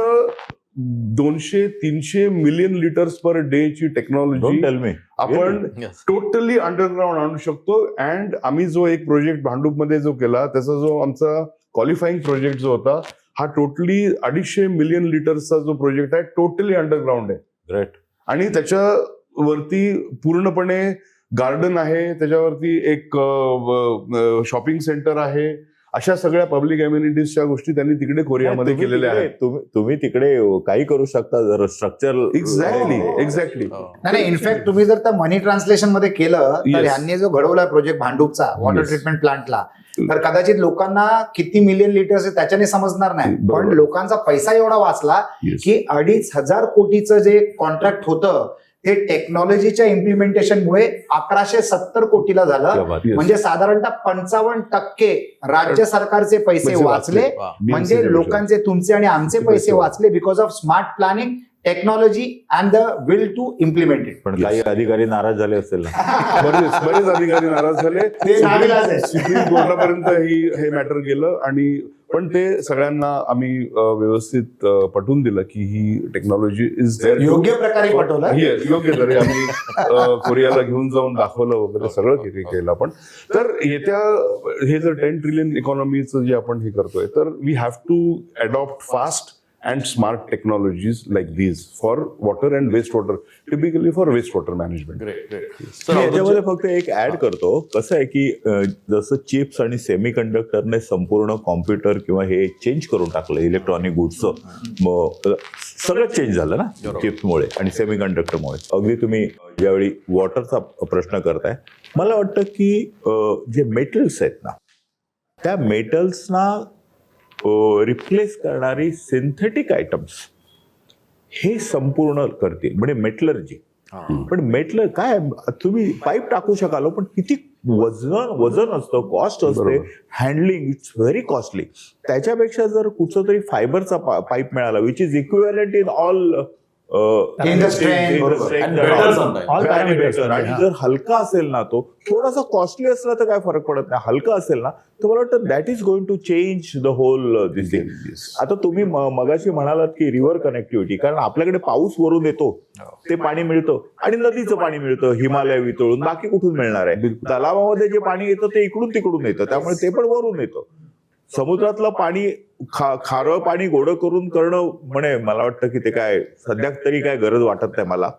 200-300 मिलियन लिटर्स पर डे ची टेक्नॉलॉजी आपण टोटली अंडरग्राऊंड आणू शकतो. अँड आम्ही जो एक प्रोजेक्ट भांडूपमध्ये जो केला, त्याचा जो आमचा क्वालिफाईंग प्रोजेक्ट जो होता, हा टोटली 250 मिलियन लिटर्सचा जो प्रोजेक्ट आहे, टोटली अंडरग्राऊंड आहे. ग्रेट. आणि त्याच्यावरती पूर्णपणे गार्डन आहे, त्याच्यावरती एक शॉपिंग सेंटर आहे, अशा सगळ्या पब्लिक अम्युनिटीजच्या गोष्टी त्यांनी तिकडे कोरियामध्ये केलेल्या आहेत. तुम्ही तिकडे काही करू शकता जर स्ट्रक्चर. एक्झॅक्टली. नाही, इनफॅक्ट तुम्ही जर त्या मनी ट्रान्सलेशन मध्ये केलं तर Yes. ह्यांनी जो घडवला प्रोजेक्ट भांडूपचा वॉटर Yes. ट्रीटमेंट प्लांटला, तर कदाचित लोकांना किती मिलियन लिटर्स आहे त्याच्याने समजणार नाही, बरोबर. पण लोकांचा पैसा एवढा वाचला Yes. की 2,500 कोटीचं जे कॉन्ट्रॅक्ट होतं ते टेक्नॉलॉजीच्या इम्प्लिमेंटेशनमुळे 1,170 कोटीला झालं. Yes. म्हणजे साधारणतः 55% राज्य सरकारचे पैसे वाचले. म्हणजे लोकांचे, तुमचे आणि आमचे पैसे वाचले because of smart planning, technology and the will to implement it. पण काही अधिकारी नाराज झाले असतील ना. बरेच अधिकारी नाराज झाले. ते नाविलाज आहे. सुप्रीम कोर्टापर्यंत हे मॅटर गेलं, आणि पण ते सगळ्यांना आम्ही व्यवस्थित पटवून दिलं की ही टेक्नॉलॉजी इज देअर. योग्य प्रकारे पटवलं. योग्य तरी आम्ही कोरियाला घेऊन जाऊन दाखवलं वगैरे सगळं केलं आपण. तर येत्या हे जर 10 ट्रिलियन इकॉनॉमीचं जे आपण हे करतोय, तर we have to adopt fast and smart technologies like these for water and wastewater, typically for wastewater management. मी याच्यामध्ये फक्त एक ऍड करतो. कसं आहे की जसं चिप्स आणि सेमीकंडक्टरने संपूर्ण कॉम्प्युटर किंवा हे चेंज करून टाकलं, इलेक्ट्रॉनिक गुड्सचं, मग सगळं चेंज झालं ना चिप्समुळे आणि सेमीकंडक्टरमुळे. अगदी तुम्ही ज्यावेळी वॉटरचा प्रश्न करताय, मला वाटतं की जे मेटल्स आहेत ना, त्या मेटल्सना रिप्लेस करणारी सिंथेटिक आयटम्स हे संपूर्ण करतील, म्हणजे मेटलर्जी. पण मेटलर काय, तुम्ही पाईप टाकू शकाल पण किती वजन असतं, कॉस्ट असते, हँडलिंग इट्स व्हेरी कॉस्टली. त्याच्यापेक्षा जर कुठचा तरी फायबरचा पाईप मिळाला which is equivalent in all आणि जर हलका असेल ना, तो थोडासा कॉस्टली असला तर काय फरक पडत नाही, हलका असेल ना तर मला वाटतं that is going to change the whole this thing. आता तुम्ही मगाशी म्हणालात की रिव्हर कनेक्टिव्हिटी, कारण आपल्याकडे पाऊस वरून येतो, ते पाणी मिळतं आणि नदीचं पाणी मिळतं हिमालय वितळून, बाकी कुठून मिळणार आहे? तलावामध्ये जे पाणी येतं ते इकडून तिकडून येतं, त्यामुळे ते पण वरून येतं. समुद्रातलं पाणी खारं पाणी गोडं करणं म्हणे, मला वाटतं की ते काय सध्या तरी काय गरज वाटत नाही मला,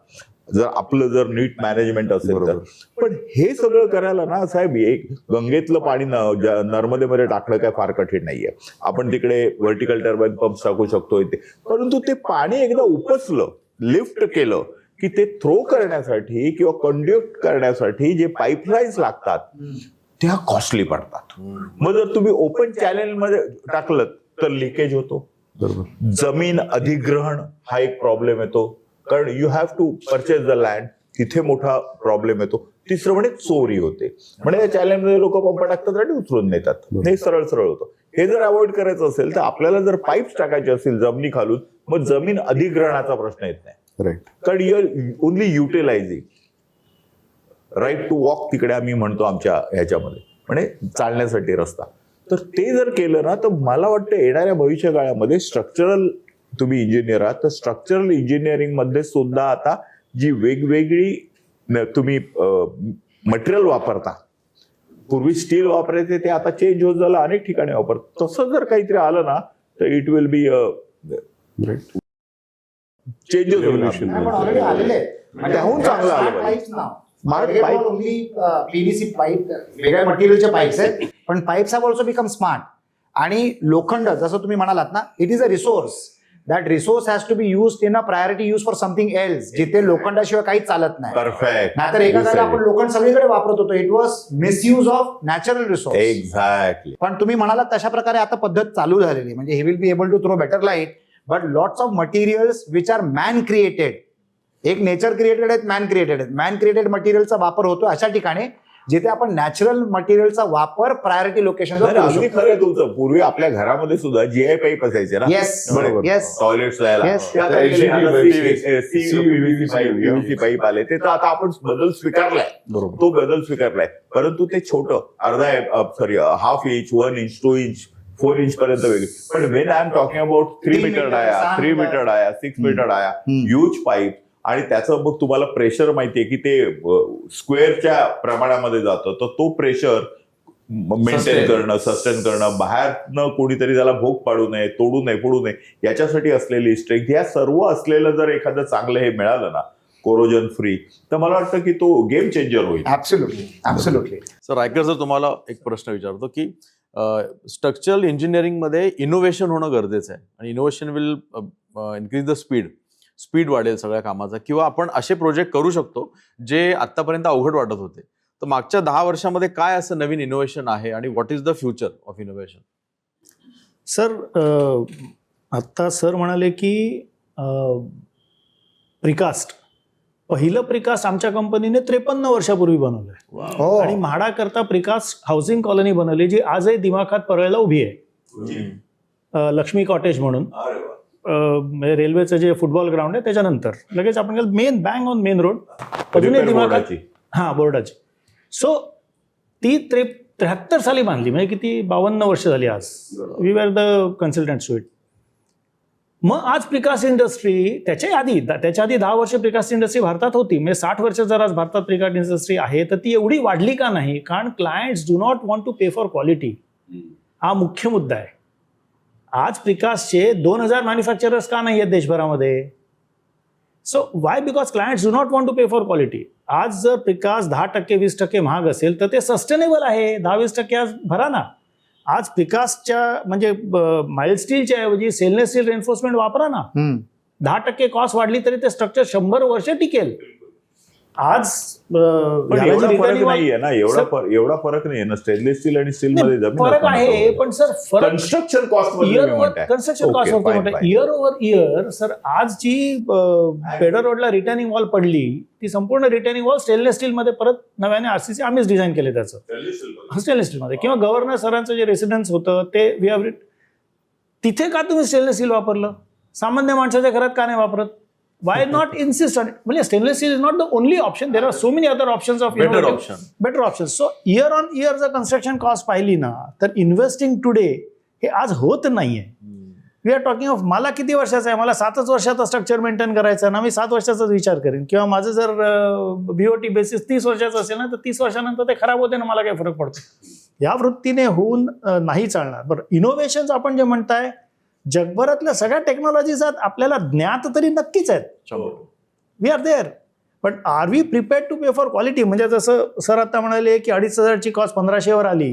जर आपलं जर नीट मॅनेजमेंट असेल तर. पण हे सगळं करायला ना साहेब, एक गंगेतलं पाणी नर्मदेमध्ये टाकणं काय फार कठीण नाहीये. आपण तिकडे व्हर्टिकल टर्बाईन पंप्स टाकू शकतो, परंतु ते पाणी एकदा उपसलं, लिफ्ट केलं की ते थ्रो करण्यासाठी किंवा कंड्युक्ट करण्यासाठी जे पाईपलाईन्स लागतात त्या कॉस्टली पडतात. मग जर तुम्ही ओपन चॅनेल मध्ये टाकलं तर लिकेज होतो. बरोबर. जमीन अधिग्रहण हा एक प्रॉब्लेम येतो, कारण you have to purchase the land, तिथे मोठा प्रॉब्लेम येतो. तिसरं म्हणजे चोरी होते. म्हणजे त्या चॅलेंजमध्ये लोक पंप टाकतात आणि उचलून नेतात. हे सरळ सरळ होतं. हे जर अवॉइड करायचं असेल तर आपल्याला जर पाईप्स टाकायचे असतील जमिनी खालून, मग जमीन अधिग्रहणाचा प्रश्न येत नाही. राईट. कारण you are only utilising right to walk, तिकडे आम्ही म्हणतो आमच्या ह्याच्यामध्ये, म्हणजे चालण्यासाठी रस्ता. तर ते जर केलं ना तर मला वाटतं येणाऱ्या भविष्य काळामध्ये स्ट्रक्चरल, तुम्ही इंजिनियर आहात तर स्ट्रक्चरल इंजिनिअरिंग मध्ये सुद्धा आता जी वेगवेगळी तुम्ही मटेरियल वापरता, पूर्वी स्टील वापरायचे ते आता चेंज होत झालं, अनेक ठिकाणी वापरतात. तसं जर काहीतरी आलं ना तर it will be changes Revolution. Already आलेले आहेत. त्याहून चांगलं आलं पाहिजे. Smart pipe only PVC pipe, वेगळ्या मटेरियलचे पाईप्स आहेत, पण pipes have also become smart. आणि लोखंड जसं तुम्ही म्हणालात ना, it is a resource. That resource has to be used in a priority use for something else, जिथे लोखंडाशिवाय काही चालत नाही. परफेक्ट. नाहीतर एका जागी आपण लोखंड सगळीकडे वापरत होतो. It was misuse of natural resource. Exactly. पण तुम्ही म्हणालात तशा प्रकारे आता पद्धत चालू झालेली, म्हणजे he will be able to throw better light, but lots of materials which are man created. एक नेचर क्रिएटेड आहेत, मॅन क्रिएटेड आहेत. मॅन क्रिएटेड मटेरियलचा वापर होतो अशा ठिकाणी जिथे आपण नॅचरल मटेरियलचा वापर प्रायोरिटी लोकेशन. अगदी खरं आहे तुमचं. पूर्वी आपल्या घरामध्ये सुद्धा जीआय पाईप असायचे ना. येस बरोबर. Yes toilets Yes. PVC pipe आले, ते तर आता आपण बदल स्वीकारलाय. बरोबर. तो बदल स्वीकारलाय, परंतु ते छोटं half inch, 1 inch, 2 inch, 4 inch पर्यंत वेगळे. पण when I am talking about 3 metre dia, 3 metre dia, 6 metre dia, huge pipe, आणि त्याचं मग तुम्हाला प्रेशर माहितीये की ते स्क्वेअरच्या प्रमाणामध्ये जातं, तर तो प्रेशर मेंटेन करणं, सस्टेन करणं, बाहेरनं कोणीतरी त्याला भोग पाडू नये, तोडू नये, फोडू नये, याच्यासाठी असलेली स्ट्रेंथ, या सर्व असलेलं जर एखादं चांगलं हे मिळालं ना, कोरोजन फ्री, तर मला वाटतं की तो गेम चेंजर होईल. Absolutely absolutely. Sir Raikar sir, तुम्हाला एक प्रश्न विचारतो की स्ट्रक्चरल इंजिनिअरिंगमध्ये इनोव्हेशन होणं गरजेचं आहे, आणि innovation will increase the speed वाढेल सगळ्या कामाचा, किंवा आपण असे प्रोजेक्ट करू शकतो जे आतापर्यंत अवघड वाटत होते. तर मागच्या 10 वर्षामध्ये काय असं नवीन इनोव्हेशन आहे, आणि what is the future of innovation? Sir, आत्ता सर म्हणाले की प्रिकास्ट, पहिलं प्रिकास्ट आमच्या कंपनीने 53 वर्षापूर्वी बनवलंय. हो. आणि म्हाडाकरता प्रिकास्ट हाऊसिंग कॉलनी बनवली, जी आजही दिमाखात परळला उभी आहे. लक्ष्मी कॉटेज म्हणून, रेल्वेचं जे फुटबॉल ग्राउंड आहे त्याच्यानंतर लगेच आपण main bang on main road, अजूनही दिमाखात. हा, बोर्डाची. सो ती 73 साली बांधली, म्हणजे किती 52 वर्ष झाली आज. We were the consultant to it. मग आज प्रिकास्ट इंडस्ट्री, त्याच्या आधी 10 वर्ष प्रिकास्ट इंडस्ट्री भारतात होती, म्हणजे 60 वर्ष जर आज भारतात प्रिकास्ट इंडस्ट्री आहे, तर ती एवढी वाढली का नाही? कारण clients do not want to pay for quality. हा मुख्य मुद्दा आहे. आज प्रिकास्टचे 2000 मॅन्युफॅक्चरर्स का नाही आहेत देशभरामध्ये? So why? Because clients do not want to pay for quality. आज जर प्रिकास्ट 10%, 20% महाग असेल तर ते सस्टेनेबल आहे. 10-20% आज भरा ना. आज प्रिकास्टच्या म्हणजे माइल्ड स्टीलच्या ऐवजी स्टेनलेस स्टील रेन्फोर्समेंट वापरा ना. 10% कॉस्ट वाढली तरी ते स्ट्रक्चर 100 वर्ष टिकेल. आज एवढा फरक नाहीये ना, एवढा फरक नाहीये ना स्टेनलेस स्टील आणि स्टील मध्ये. फरक आहे, पण सर फरक कन्स्ट्रक्शन कॉस्ट कन्स्ट्रक्शन कॉस्ट वरती इयर ओव्हर इयर. सर आज जी पेडर रोडला रिटर्निंग वॉल पडली, ती संपूर्ण रिटर्निंग वॉल स्टेनलेस स्टील मध्ये परत नव्याने आरसीसी आम्हीच डिझाईन केले त्याचं, स्टेनलेस स्टील मध्ये. किंवा गव्हर्नर सरांचं जे रेसिडेन्स होतं ते तिथे का तुम्ही स्टेनलेस स्टील वापरलं? सामान्य माणसाच्या घरात का नाही वापरत? Why not insist on it? म्हणजे stainless steel is not the only option. There are so many other options of better option. So year on year जर कन्स्ट्रक्शन कॉस्ट पाहिली ना, तर इन्व्हेस्टिंग टुडे हे आज होत नाहीये. वी आर टॉकिंग ऑफ, मला किती वर्षाचं आहे, मला 7 वर्षाचा स्ट्रक्चर मेंटेन करायचं आहे ना, मी 7 वर्षाचाच विचार करेन. किंवा माझं जर बीओटी बेसिस 30 वर्षाचं असेल ना, तर 30 वर्षानंतर ते खराब होते ना, मला काय फरक पडतो? या वृत्तीने होऊन नाही चालणार. बरं, इनोव्हेशन्स आपण जे म्हणताय, जगभरातल्या सगळ्या टेक्नॉलॉजीज आपल्याला ज्ञात तरी नक्कीच आहेत. We are there, but are we prepared to pay for quality? म्हणजे जसं सर आता म्हणाले की 2500ची कॉस्ट 1500 वर आली,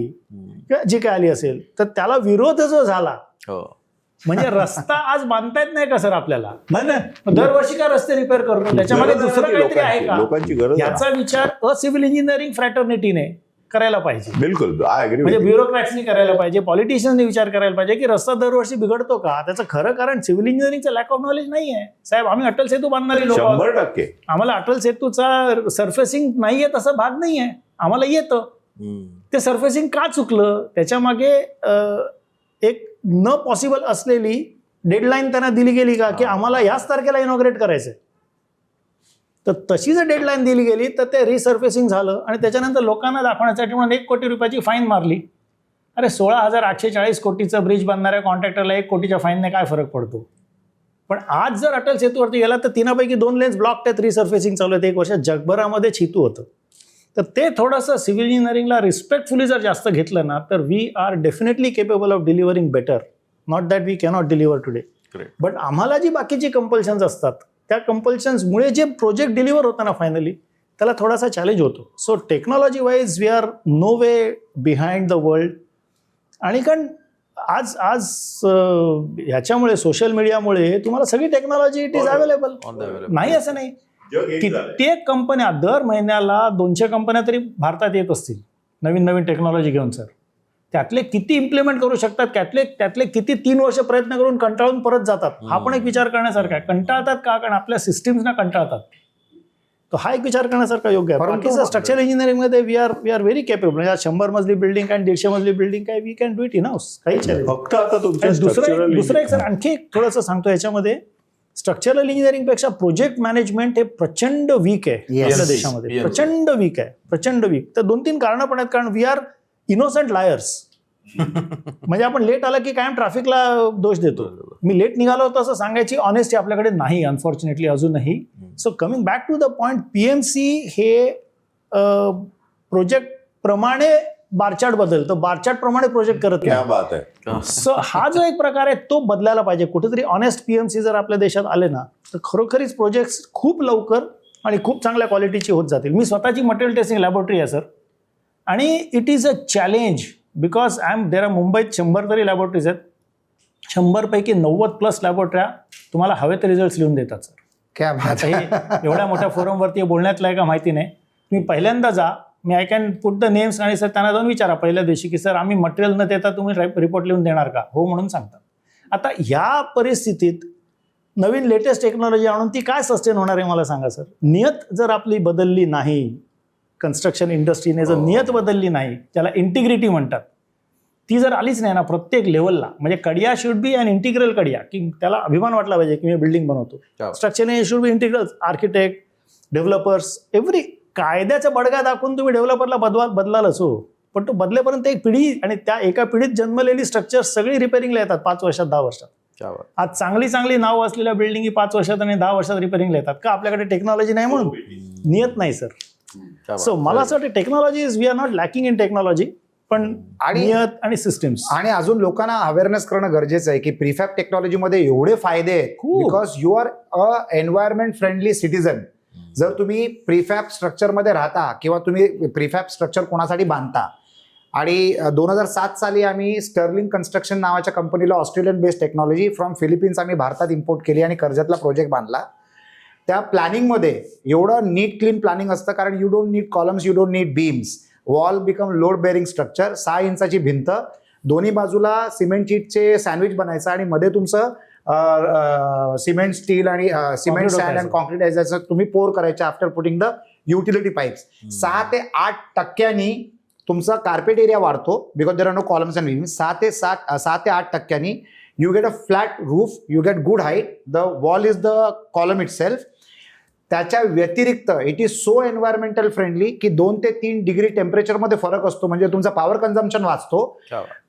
किंवा जी काय आली असेल, तर त्याला विरोध जो झाला म्हणजे रस्ता आज बांधता येत नाही का सर आपल्याला? दरवर्षी का रस्ते रिपेअर करतो? त्याच्यामध्ये गरज आहे दुसरं ती काहीतरी आहे लोकांची. का? लोकांची गरज आहे. याचा विचार सिव्हिल इंजिनिअरिंग फ्रॅटर्निटीने करायला पाहिजे. बिलकुल आय अग्री. म्हणजे ब्युरोक्रॅट्सनी करायला पाहिजे, पॉलिटिशियन्सनी विचार करायला पाहिजे की रस्ता दरवर्षी बिघडतो का? त्याचं खरं कारण सिव्हिल इंजिनिअरिंगचं लॅक ऑफ नॉलेज नाही आहे साहेब. आम्ही अटल सेतू बांधणारी लोक, 100%. आम्हाला अटल सेतूचा सर्फेसिंग नाही येत असं भाग नाही आहे, आम्हाला येतं. ते सर्फेसिंग का चुकलं त्याच्या मागे एक न पॉसिबल असलेली डेडलाईन त्यांना दिली गेली का की आम्हाला याच तारखेला इनॉग्रेट करायचंय. तर तशी जर डेडलाईन दिली गेली तर ते रिसर्फेसिंग झालं आणि त्याच्यानंतर लोकांना दाखवण्यासाठी म्हणून 1 कोटी रुपयाची फाईन मारली. अरे 16,840 कोटीचं ब्रिज बांधणाऱ्या कॉन्ट्रॅक्टरला 1 कोटीच्या फाईनने काय फरक पडतो? पण आज जर अटल सेतूवरती गेला तर 3पैकी 2 लेन्स ब्लॉक आहेत, रिसर्फेसिंग चालू आहेत 1 वर्ष. जगभरामध्ये छितू होतं. तर ते थोडंसं सिव्हिल इंजिनिअरिंगला रिस्पेक्टफुली जर जास्त घेतलं ना तर we are definitely capable of delivering better. Not that we cannot deliver today. But आम्हाला जी बाकीची कंपल्शन्स असतात त्या कंपल्शन्समुळे जे प्रोजेक्ट डिलिव्हर होतं ना फायनली त्याला थोडासा चॅलेंज होतो. So technology wise we are no way behind the world. आणि कारण आज आज ह्याच्यामुळे सोशल मीडियामुळे तुम्हाला सगळी टेक्नॉलॉजी इट इज अवेलेबल. नाही असं नाही. कित्येक कंपन्या दर महिन्याला 200 कंपन्या तरी भारतात येत असतील नवीन नवीन टेक्नॉलॉजी घेऊन सर. त्यातले किती इम्प्लिमेंट करू शकतात, त्यातले किती 3 वर्ष प्रयत्न करून कंटाळून परत जातात. हा पण एक विचार करण्यासारखा आहे. कंटाळतात का? कारण आपल्या सिस्टीम्सना कंटाळतात. तर हा एक विचार करण्यासारखा योग्य आहे. परंतु स्ट्रक्चरल इंजिनिअरिंगमध्ये वी आर व्हेरी केपेबल. म्हणजे 100 मजली बिल्डिंग आणि 150 मजली बिल्डिंग काय we can do it in house. काही चॅलेंज फक्त आता तुमच्या दुसरं एक सर आणखी थोडंसं सांगतो याच्यामध्ये. स्ट्रक्चरल इंजिनिअरिंगपेक्षा प्रोजेक्ट मॅनेजमेंट हे प्रचंड वीक आहे आपल्या देशामध्ये. प्रचंड वीक आहे, प्रचंड वीक. तर 2-3 कारणं पण आहेत. कारण वी आर इनोसंट लायर्स. म्हणजे आपण लेट आला की कायम ट्रॅफिकला दोष देतो. मी लेट निघालो होतो असं सांगायची ऑनेस्टी आपल्याकडे नाही अनफॉर्च्युनेटली अजूनही. So coming back to the point, PMC हे प्रोजेक्ट प्रमाणे बारचार्ट बदलतं, बारचार्ट प्रमाणे प्रोजेक्ट करत क्या नाही. बात आहे. सो हा जो एक प्रकार आहे तो बदलायला पाहिजे. कुठेतरी ऑनेस्ट पीएमसी जर आपल्या देशात आले ना तर खरोखरीच प्रोजेक्ट्स खूप लवकर आणि खूप चांगल्या क्वालिटीची होत जातील. मी स्वतःची मटेरियल टेस्टिंग लॅबोरेटरी आहे सर आणि it is a challenge because there R मुंबईत 100 तरी लॅबोरेटरीज आहेत. 100पैकी 90+ लॅबोरेटऱ्या तुम्हाला हवे ते रिझल्ट लिहून देतात सर. क्या आता हे एवढ्या मोठ्या फोरमवरती बोलण्यातलं आहे का माहिती नाही. तुम्ही पहिल्यांदा जा, मी I can put the names आणि सर त्यांना जाऊन विचारा पहिल्या दिवशी की सर आम्ही मटेरियल न देता तुम्ही रिपोर्ट लिहून देणार का? हो म्हणून सांगतात. आता ह्या परिस्थितीत नवीन लेटेस्ट टेक्नॉलॉजी आणून ती काय सस्टेन होणार आहे मला सांगा सर. नियत जर आपली बदलली नाही, कन्स्ट्रक्शन इंडस्ट्रीने जर नियत बदलली नाही, त्याला इंटिग्रिटी म्हणतात, ती जर आलीच नाही ना प्रत्येक लेवलला, म्हणजे Kadiya should be an integral Kadiya, की त्याला अभिमान वाटला पाहिजे की मी बिल्डिंग बनवतो. स्ट्रक्चरने should be integral. Architect, developers, every कायद्याचा बडगा दाखवून तुम्ही डेव्हलपरला बदलालच हो, पण तो बदलेपर्यंत एक पिढी आणि त्या एका पिढीत जन्मलेली स्ट्रक्चर सगळी रिपेअरिंगला येतात 5 वर्षात 10 वर्षात. आज चांगली चांगली नाव असलेल्या बिल्डिंगी 5 वर्षात आणि 10 वर्षात रिपेअरिंगला येतात का? आपल्याकडे टेक्नॉलॉजी नाही म्हणून, नियत नाही सर. सो मला असं वाटतं technology is we are not lacking in technology, पण नियत आणि सिस्टम्स. आणि अजून लोकांना अवेअरनेस करणं गरजेचं आहे की प्रीफॅब टेक्नॉलॉजीमध्ये एवढे फायदे आहेत because you are a environment friendly citizen. जर तुम्ही प्रीफॅब स्ट्रक्चरमध्ये राहता किंवा तुम्ही प्रीफॅब स्ट्रक्चर कोणासाठी बांधता, आणि 2007 साली आम्ही स्टर्लिंग कन्स्ट्रक्शन नावाच्या कंपनीला Australian based technology from Philippines आम्ही भारतात इम्पोर्ट केली आणि कर्जतला प्रोजेक्ट बांधला. त्या प्लॅनिंगमध्ये एवढं नीट क्लीन प्लॅनिंग असतं कारण you don't need columns, you don't need beams. Wall become load bearing structure. 6 इंचाची भिंत, दोन्ही बाजूला सिमेंट शीटचे सँडविच बनायचं आणि मध्ये तुमचं सिमेंट स्टील आणि सिमेंट सँड अँड कॉन्क्रीटायझरचं तुम्ही पोर करायचं after putting the utility pipes. 6 ते 8% तुमचा कार्पेट एरिया वाढतो because there are no columns and beams. 6 ते 8% you get a flat roof, you get good height, the wall is the column itself. त्याच्या व्यतिरिक्त it is so environmental friendly की 2 ते 3 degree टेम्परेचरमध्ये फरक असतो, म्हणजे तुमचा पॉवर कन्झम्पशन वाचतो.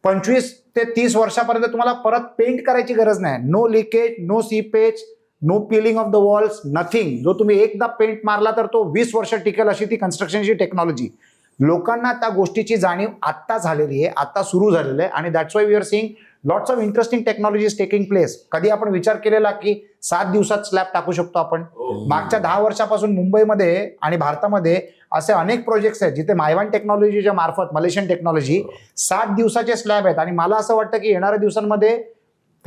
25 ते 30 वर्षापर्यंत तुम्हाला परत पेंट करायची गरज नाही. No leakage, no seepage, no peeling of the walls, nothing. जो तुम्ही एकदा पेंट मारला तर तो 20 वर्ष टिकेल अशी ती कन्स्ट्रक्शनची टेक्नॉलॉजी. लोकांना त्या गोष्टीची जाणीव आत्ता झालेली आहे, आत्ता सुरू झालेलं आहे आणि that's why we are seeing lots of interesting technologies taking place. कधी आपण विचार केलेला की 7 दिवसात स्लॅब टाकू शकतो आपण? मागच्या 10 वर्षापासून मुंबईमध्ये आणि भारतामध्ये असे अनेक प्रोजेक्ट्स आहेत जिथे मायवान टेक्नॉलॉजीच्या मार्फत, मलेशियन टेक्नॉलॉजी 7 दिवसाचे स्लॅब आहेत. आणि मला असं वाटतं की येणाऱ्या दिवसांमध्ये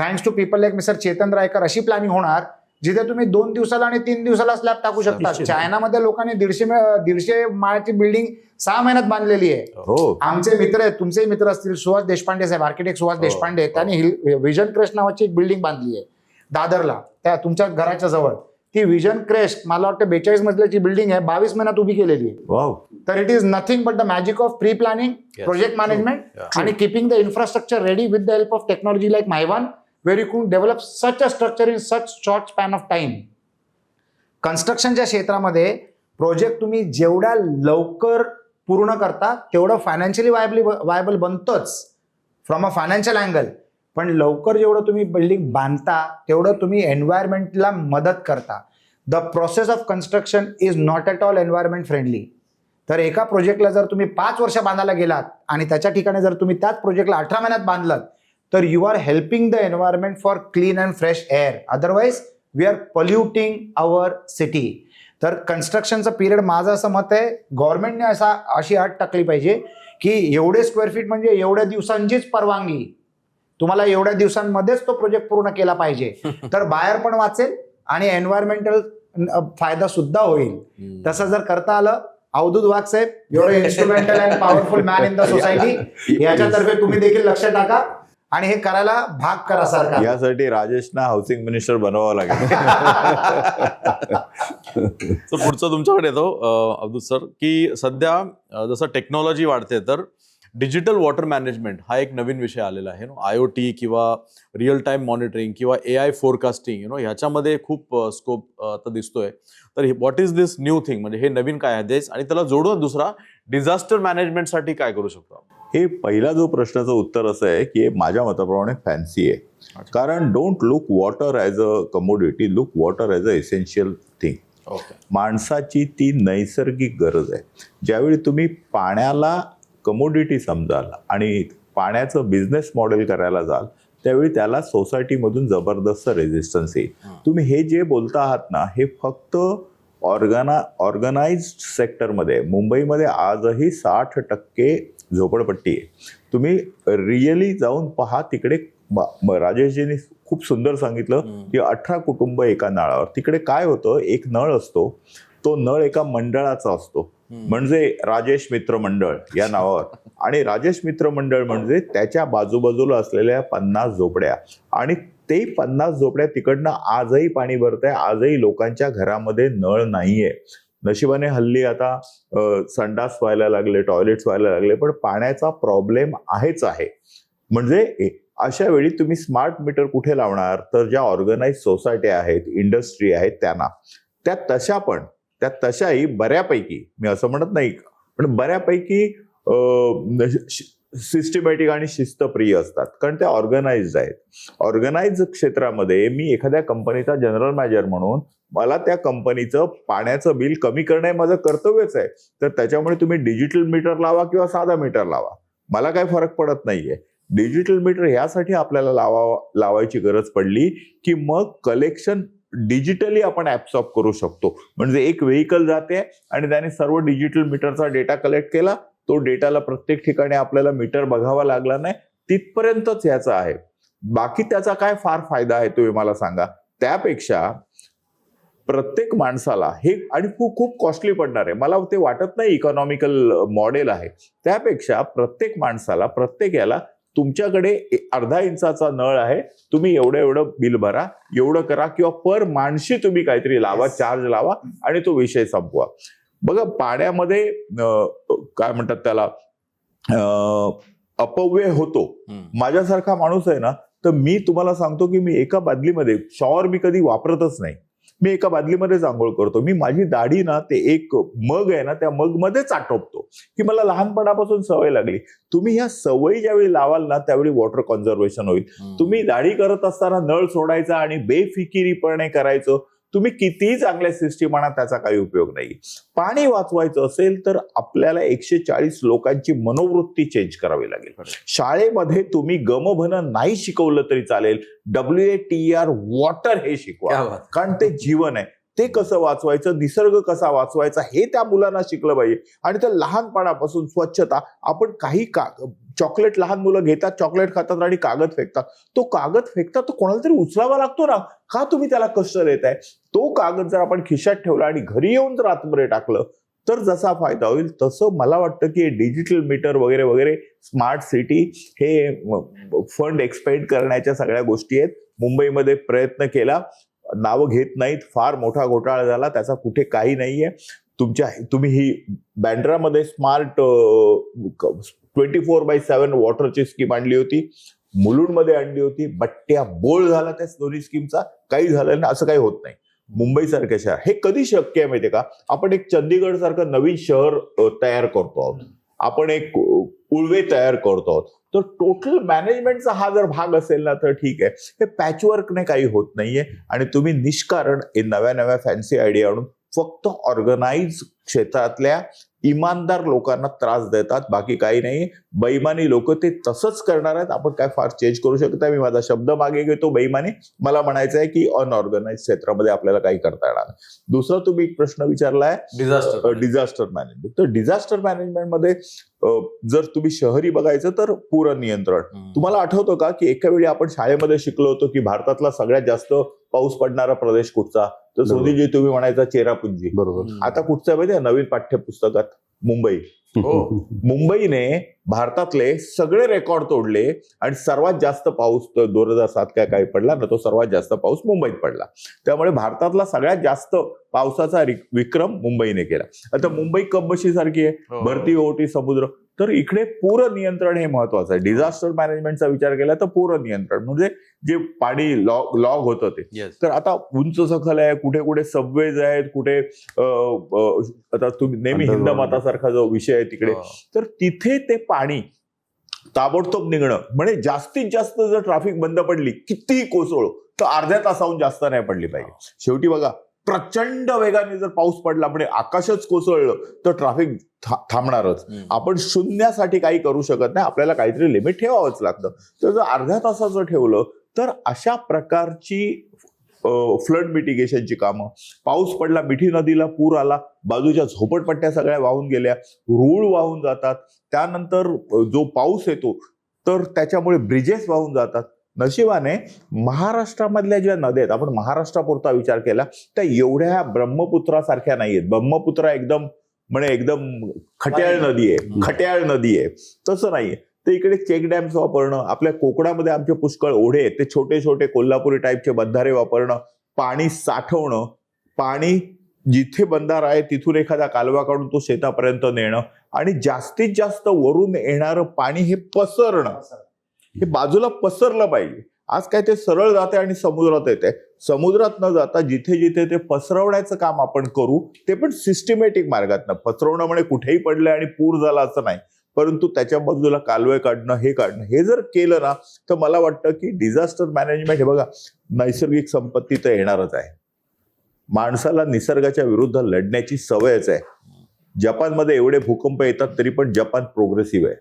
thanks to people like mister Chetan Raikar अशी प्लॅनिंग होणार जिथे तुम्ही 2 दिवसाला आणि 3 दिवसाला स्लॅब टाकू शकता. निश्चित. चायनामध्ये लोकांनी 150 माळ्याची बिल्डिंग 6 महिन्यात बांधलेली आहे. हो. आमचे मित्र आहेत, तुमचे मित्र असतील, सुहास देशपांडे साहेब, आर्किटेक्ट सुहास देशपांडे, त्यांनी विजन क्रेस्ट नावाची एक बिल्डिंग बांधली आहे दादरला, त्या तुमच्या घराच्या जवळ. ती विजन क्रेस्ट मला वाटतं 42 मजल्याची बिल्डिंग आहे, 22 महिन्यात उभी केलेली आहे. वाव. तर it is nothing but the magic of pre planning, project management आणि keeping the infrastructure ready with the help of technology like Mivan, where you can develop such a structure in such short span of time. कन्स्ट्रक्शनच्या क्षेत्रामध्ये project तुम्ही जेवढ्या लवकर पूर्ण करता तेवढं financially viable बनतंच फ्रॉम अ फायनान्शियल अँगल, पण लवकर जेवढं तुम्ही बिल्डिंग बांधता तेवढं तुम्ही एन्व्हायरमेंटला मदत करता. The process of construction is not at all environment friendly. तर एका प्रोजेक्टला जर तुम्ही 5 वर्ष बांधायला गेलात आणि त्याच्या ठिकाणी जर तुम्ही त्याच प्रोजेक्टला 18 महिन्यात बांधलात तर you are helping the environment for clean and fresh air. Otherwise we are polluting our city. तर कन्स्ट्रक्शनचं पिरियड माझं असं मत आहे गव्हर्नमेंटने अशी अट टाकली पाहिजे की एवढे स्क्वेअर फीट म्हणजे एवढ्या दिवसांचीच परवानगी, तुम्हाला एवढ्या दिवसांमध्येच तो प्रोजेक्ट पूर्ण केला पाहिजे. तर बाहेर पण वाचेल आणि एन्व्हायरमेंटल फायदा सुद्धा होईल. तसं जर करता आलं, अवधूत वाघ साहेब, एवढे instrumental and powerful man in the society, याच्यातर्फे तुम्ही देखील लक्ष टाका आणि हे करायला भाग करा सरकार. यासाठी राजेशना हाऊसिंग मिनिस्टर बनवावं लागेल. तर पुढचं तुमच्याकडे येतो अब्दुल सर, की सध्या जसं टेक्नॉलॉजी वाढते तर डिजिटल वॉटर मॅनेजमेंट हा एक नवीन विषय आलेला आहे. IoT किंवा रिअल टाइम मॉनिटरिंग किंवा AI फोरकास्टिंग ह्याच्यामध्ये खूप स्कोप आता दिसतोय. तर what is this new thing, म्हणजे हे नवीन काय आहे देश, आणि त्याला जोडून दुसरा डिझास्टर मॅनेजमेंटसाठी काय करू शकतो? हे पहिला जो प्रश्नाचं उत्तर असं आहे की माझ्या मताप्रमाणे फॅन्सी आहे. कारण don't look water as a commodity, look water as a essential thing. माणसाची ती नैसर्गिक गरज आहे. ज्यावेळी तुम्ही पाण्याला कमोडिटी समजाल आणि पाण्याचं बिझनेस मॉडेल करायला जाल त्यावेळी त्याला सोसायटीमधून जबरदस्त रेझिस्टन्स येईल. तुम्ही हे जे बोलता आहात ना, हे फक्त ऑर्गनाइज्ड सेक्टरमध्ये, मुंबईमध्ये आजही 60% झोपडपट्टी आहे. तुम्ही रिअली जाऊन पहा तिकडे. राजेशजींनी खूप सुंदर सांगितलं की 18 कुटुंब एका नळावर. तिकडे काय होतं, एक नळ असतो, तो नळ एका मंडळाचा असतो, म्हणजे राजेश मित्र मंडळ या नावावर. आणि राजेश मित्र मंडळ म्हणजे त्याच्या बाजूबाजूला असलेल्या 50 झोपड्या, आणि ते 50 झोपड्या तिकडनं आजही पाणी भरतंय. आजही लोकांच्या घरामध्ये नळ नाहीये. नशिबाने हल्ली आता संडास व्हायला लागले, टॉयलेट्स व्हायला लागले, पण पाण्याचा प्रॉब्लेम आहेच आहे. म्हणजे अशा वेळी तुम्ही स्मार्ट मीटर कुठे लावणार, तर ज्या ऑर्गनाइज सोसायटी आहेत, इंडस्ट्री आहेत त्यांना. त्या तशाही बऱ्यापैकी, मी असं म्हणत नाही, पण बऱ्यापैकी सिस्टमॅटिक आणि शिस्तप्रिय असतात, कारण ते ऑर्गनाइज्ड आहेत. ऑर्गनाइज क्षेत्रामध्ये मी एखाद्या कंपनीचा जनरल मॅनेजर म्हणून मला त्या कंपनीचं पाण्याचं बिल कमी करणं हे माझं कर्तव्यच आहे. तर त्याच्यामुळे तुम्ही डिजिटल मीटर लावा किंवा साधा मीटर लावा, मला काही फरक पडत नाहीये. डिजिटल मीटर ह्यासाठी आपल्याला लावायची गरज पडली की मग कलेक्शन डिजिटली आपण ऍब्सॉर्ब करू शकतो. म्हणजे एक व्हेकल जाते आणि त्याने सर्व डिजिटल मीटरचा डेटा कलेक्ट केला, तो डेटाला प्रत्येक ठिकाणी आपल्याला मीटर बघावा लागला नाही, तिथपर्यंतच याचा आहे. बाकी त्याचा काय फार फायदा आहे तुम्ही मला सांगा. त्यापेक्षा प्रत्येक माणसाला हे, आणि खूप कॉस्टली पडणार आहे, मला ते वाटत नाही इकॉनॉमिकल मॉडेल आहे. त्यापेक्षा प्रत्येक माणसाला, प्रत्येक याला तुमच्याकडे 1/2 इंचाचा नळ आहे, तुम्ही एवढं बिल भरा, एवढं करा, किंवा पर माणशी तुम्ही काहीतरी लावा, चार्ज लावा आणि तो विषय संपवा. बघा पाण्यामध्ये काय म्हणतात त्याला, अपव्यय होतो. माझ्यासारखा माणूस आहे ना, तर मी तुम्हाला सांगतो की मी एका बादलीमध्ये, शॉवर मी कधी वापरतच नाही, मी एका बादलीमध्येच आंघोळ करतो. मी माझी दाढी ना, ते एक मग आहे ना, त्या मग मध्येच आटोपतो, की मला लहानपणापासून सवय लागली. तुम्ही ह्या सवयी ज्यावेळी लावाल ना, त्यावेळी वॉटर कन्झर्वेशन होईल. तुम्ही दाढी करत असताना नळ सोडायचा आणि बेफिकिरीपणे करायचं, तुम्ही कितीही चांगल्या सिस्टीम आणा, त्याचा काही उपयोग नाही. पाणी वाचवायचं असेल तर आपल्याला 140 लोकांची मनोवृत्ती चेंज करावी लागेल. शाळेमध्ये तुम्ही गमभन नाही शिकवलं तरी चालेल, WATR वॉटर हे शिकवा, कारण ते जीवन आहे. ते कसं वाचवायचं, निसर्ग कसा वाचवायचा हे त्या मुलांना शिकलं पाहिजे. आणि त्या लहानपणापासून स्वच्छता, आपण काही चॉकलेट लहान मुलं घेतात, चॉकलेट खातात आणि कागद फेकतात. तो कागद फेकतात तो कोणाला तरी उचलावा लागतो ना. का तुम्ही त्याला कष्ट देताय? तो कागद जर आपण खिशात ठेवला आणि घरी येऊन जर आतमध्ये टाकलं तर जसा फायदा होईल तसं मला वाटतं की डिजिटल मीटर वगैरे वगैरे, स्मार्ट सिटी, हे फंड एक्सपेंड करण्याच्या सगळ्या गोष्टी आहेत. मुंबईमध्ये प्रयत्न केला, नावं घेत नाहीत, फार मोठा घोटाळा झाला, त्याचा कुठे काही नाहीये. तुम्ही ही बँड्रामध्ये स्मार्ट 24/7 वॉटरची स्कीम आणली होती, मुलुंडमध्ये आणली होती, बट्ट्या बोळ झाला त्या दोन्ही स्कीमचा, काही झालं नाही. असं काही होत नाही. मुंबई सारख्या शहर हे कधी शक्य आहे माहितीये का? आपण एक चंदीगड सारखं नवीन शहर तयार करतो आहोत, आपण एक उळवे तयार करतो आहोत. तर टोटल मॅनेजमेंटचा हा जर भाग असेल ना तर ठीक आहे. हे पॅचवर्कने काही होत नाहीये आणि तुम्ही निष्कारण नव्या नव्या फॅन्सी आयडिया आणून फक्त ऑर्गनाइज क्षेत्रातल्या इमानदार लोकांना त्रास देतात, बाकी काही नाही. बेईमानी लोक ते तसंच करणार आहेत. आपण काय फार चेंज करू शकत नाही. मी माझा शब्द मागे घेतो, बेईमानी. मला म्हणायचं आहे की अनऑर्गनाइज क्षेत्रामध्ये आपल्याला काही करता येणार नाही. दुसरा तुम्ही एक प्रश्न विचारलाय, डिझास्टर मॅनेजमेंट. तर डिझास्टर मॅनेजमेंटमध्ये जर तुम्ही शहरी बघायचं तर पूर नियंत्रण. तुम्हाला आठवतं का की एका वेळी आपण शाळेमध्ये शिकलो होतो की भारतातला सगळ्यात जास्त पाऊस पडणारा प्रदेश कुठचा? तर सोनीजी तुम्ही म्हणायचा चेरापुंजी. बरोबर. आता कुठचा माहिती आहे? नवीन पाठ्यपुस्तकात मुंबई. मुंबईने भारतातले सगळे रेकॉर्ड तोडले आणि सर्वात जास्त पाऊस 2007 काय पडला ना, तो सर्वात जास्त पाऊस मुंबईत पडला. त्यामुळे भारतातला सगळ्यात जास्त पावसाचा विक्रम मुंबईने केला. आता मुंबई कपबशी सारखी आहे, भरती ओहोटी समुद्र. तर इकडे पूर नियंत्रण हे महत्वाचं आहे. डिझास्टर मॅनेजमेंटचा विचार केला तर पूर नियंत्रण म्हणजे जे पाणी लॉग होतं ते. तर आता उंच सखल आहे, कुठे कुठे सबवेज आहेत, कुठे आता तुम्ही नेहमी हिंदमाता सारखा जो विषय आहे तिकडे, तर तिथे ते पाणी ताबडतोब निघणं. म्हणजे जास्तीत जास्त जर ट्रॅफिक बंद पडली, कितीही कोसळो, तर अर्ध्या तासाहून जास्त नाही पडली पाहिजे. शेवटी बघा, प्रचंड वेगाने जर पाऊस पडला म्हणजे आकाशच कोसळलं तर ट्रॅफिक थांबणारच. आपण शून्यासाठी काही करू शकत नाही, आपल्याला काहीतरी लिमिट ठेवावंच लागतं. तर जर अर्ध्या तासाचं ठेवलं तर अशा प्रकारची फ्लड मिटिगेशनची कामं, पाऊस पडला, मिठी नदीला पूर आला, बाजूच्या झोपडपट्ट्या सगळ्या वाहून गेल्या, रूळ वाहून जातात. त्यानंतर जो पाऊस येतो तर त्याच्यामुळे ब्रिजेस वाहून जातात. नशिबाने महाराष्ट्रामधल्या ज्या नद्या आहेत, आपण महाराष्ट्रापुरता विचार केला त्या एवढ्या ब्रह्मपुत्रासारख्या नाहीयेत. ब्रह्मपुत्रा एकदम खट्याळ नदी आहे, खट्याळ नदी आहे. तसं नाहीये. तर इकडे चेक डॅम्स वापरणं, आपल्या कोकणामध्ये आमचे पुष्कळ ओढे आहेत, ते छोटे छोटे कोल्हापुरी टाईपचे बंधारे वापरणं, पाणी साठवणं, पाणी जिथे बंधारा आहे तिथून एखादा कालवा काढून तो शेतापर्यंत नेणं आणि जास्तीत जास्त वरून येणारं पाणी हे पसरणं, हे बाजूला पसरलं पाहिजे. आज काय ते सरळ जाते आणि समुद्रात येते. समुद्रात न जाता जिथे जिथे ते पसरवण्याचं काम आपण करू, ते पण सिस्टमॅटिक मार्गातनं. पसरवणं म्हणजे कुठेही पडलं आणि पूर झाला असं नाही, परंतु त्याच्या बाजूला कालवे काढणं, हे काढणं, हे जर केलं ना तर मला वाटतं की डिझास्टर मॅनेजमेंट, हे बघा, नैसर्गिक संपत्ती तर येणारच आहे. माणसाला निसर्गाच्या विरुद्ध लढण्याची सवयच आहे. जपानमध्ये एवढे भूकंप येतात तरी पण जपान प्रोग्रेसिव्ह आहे.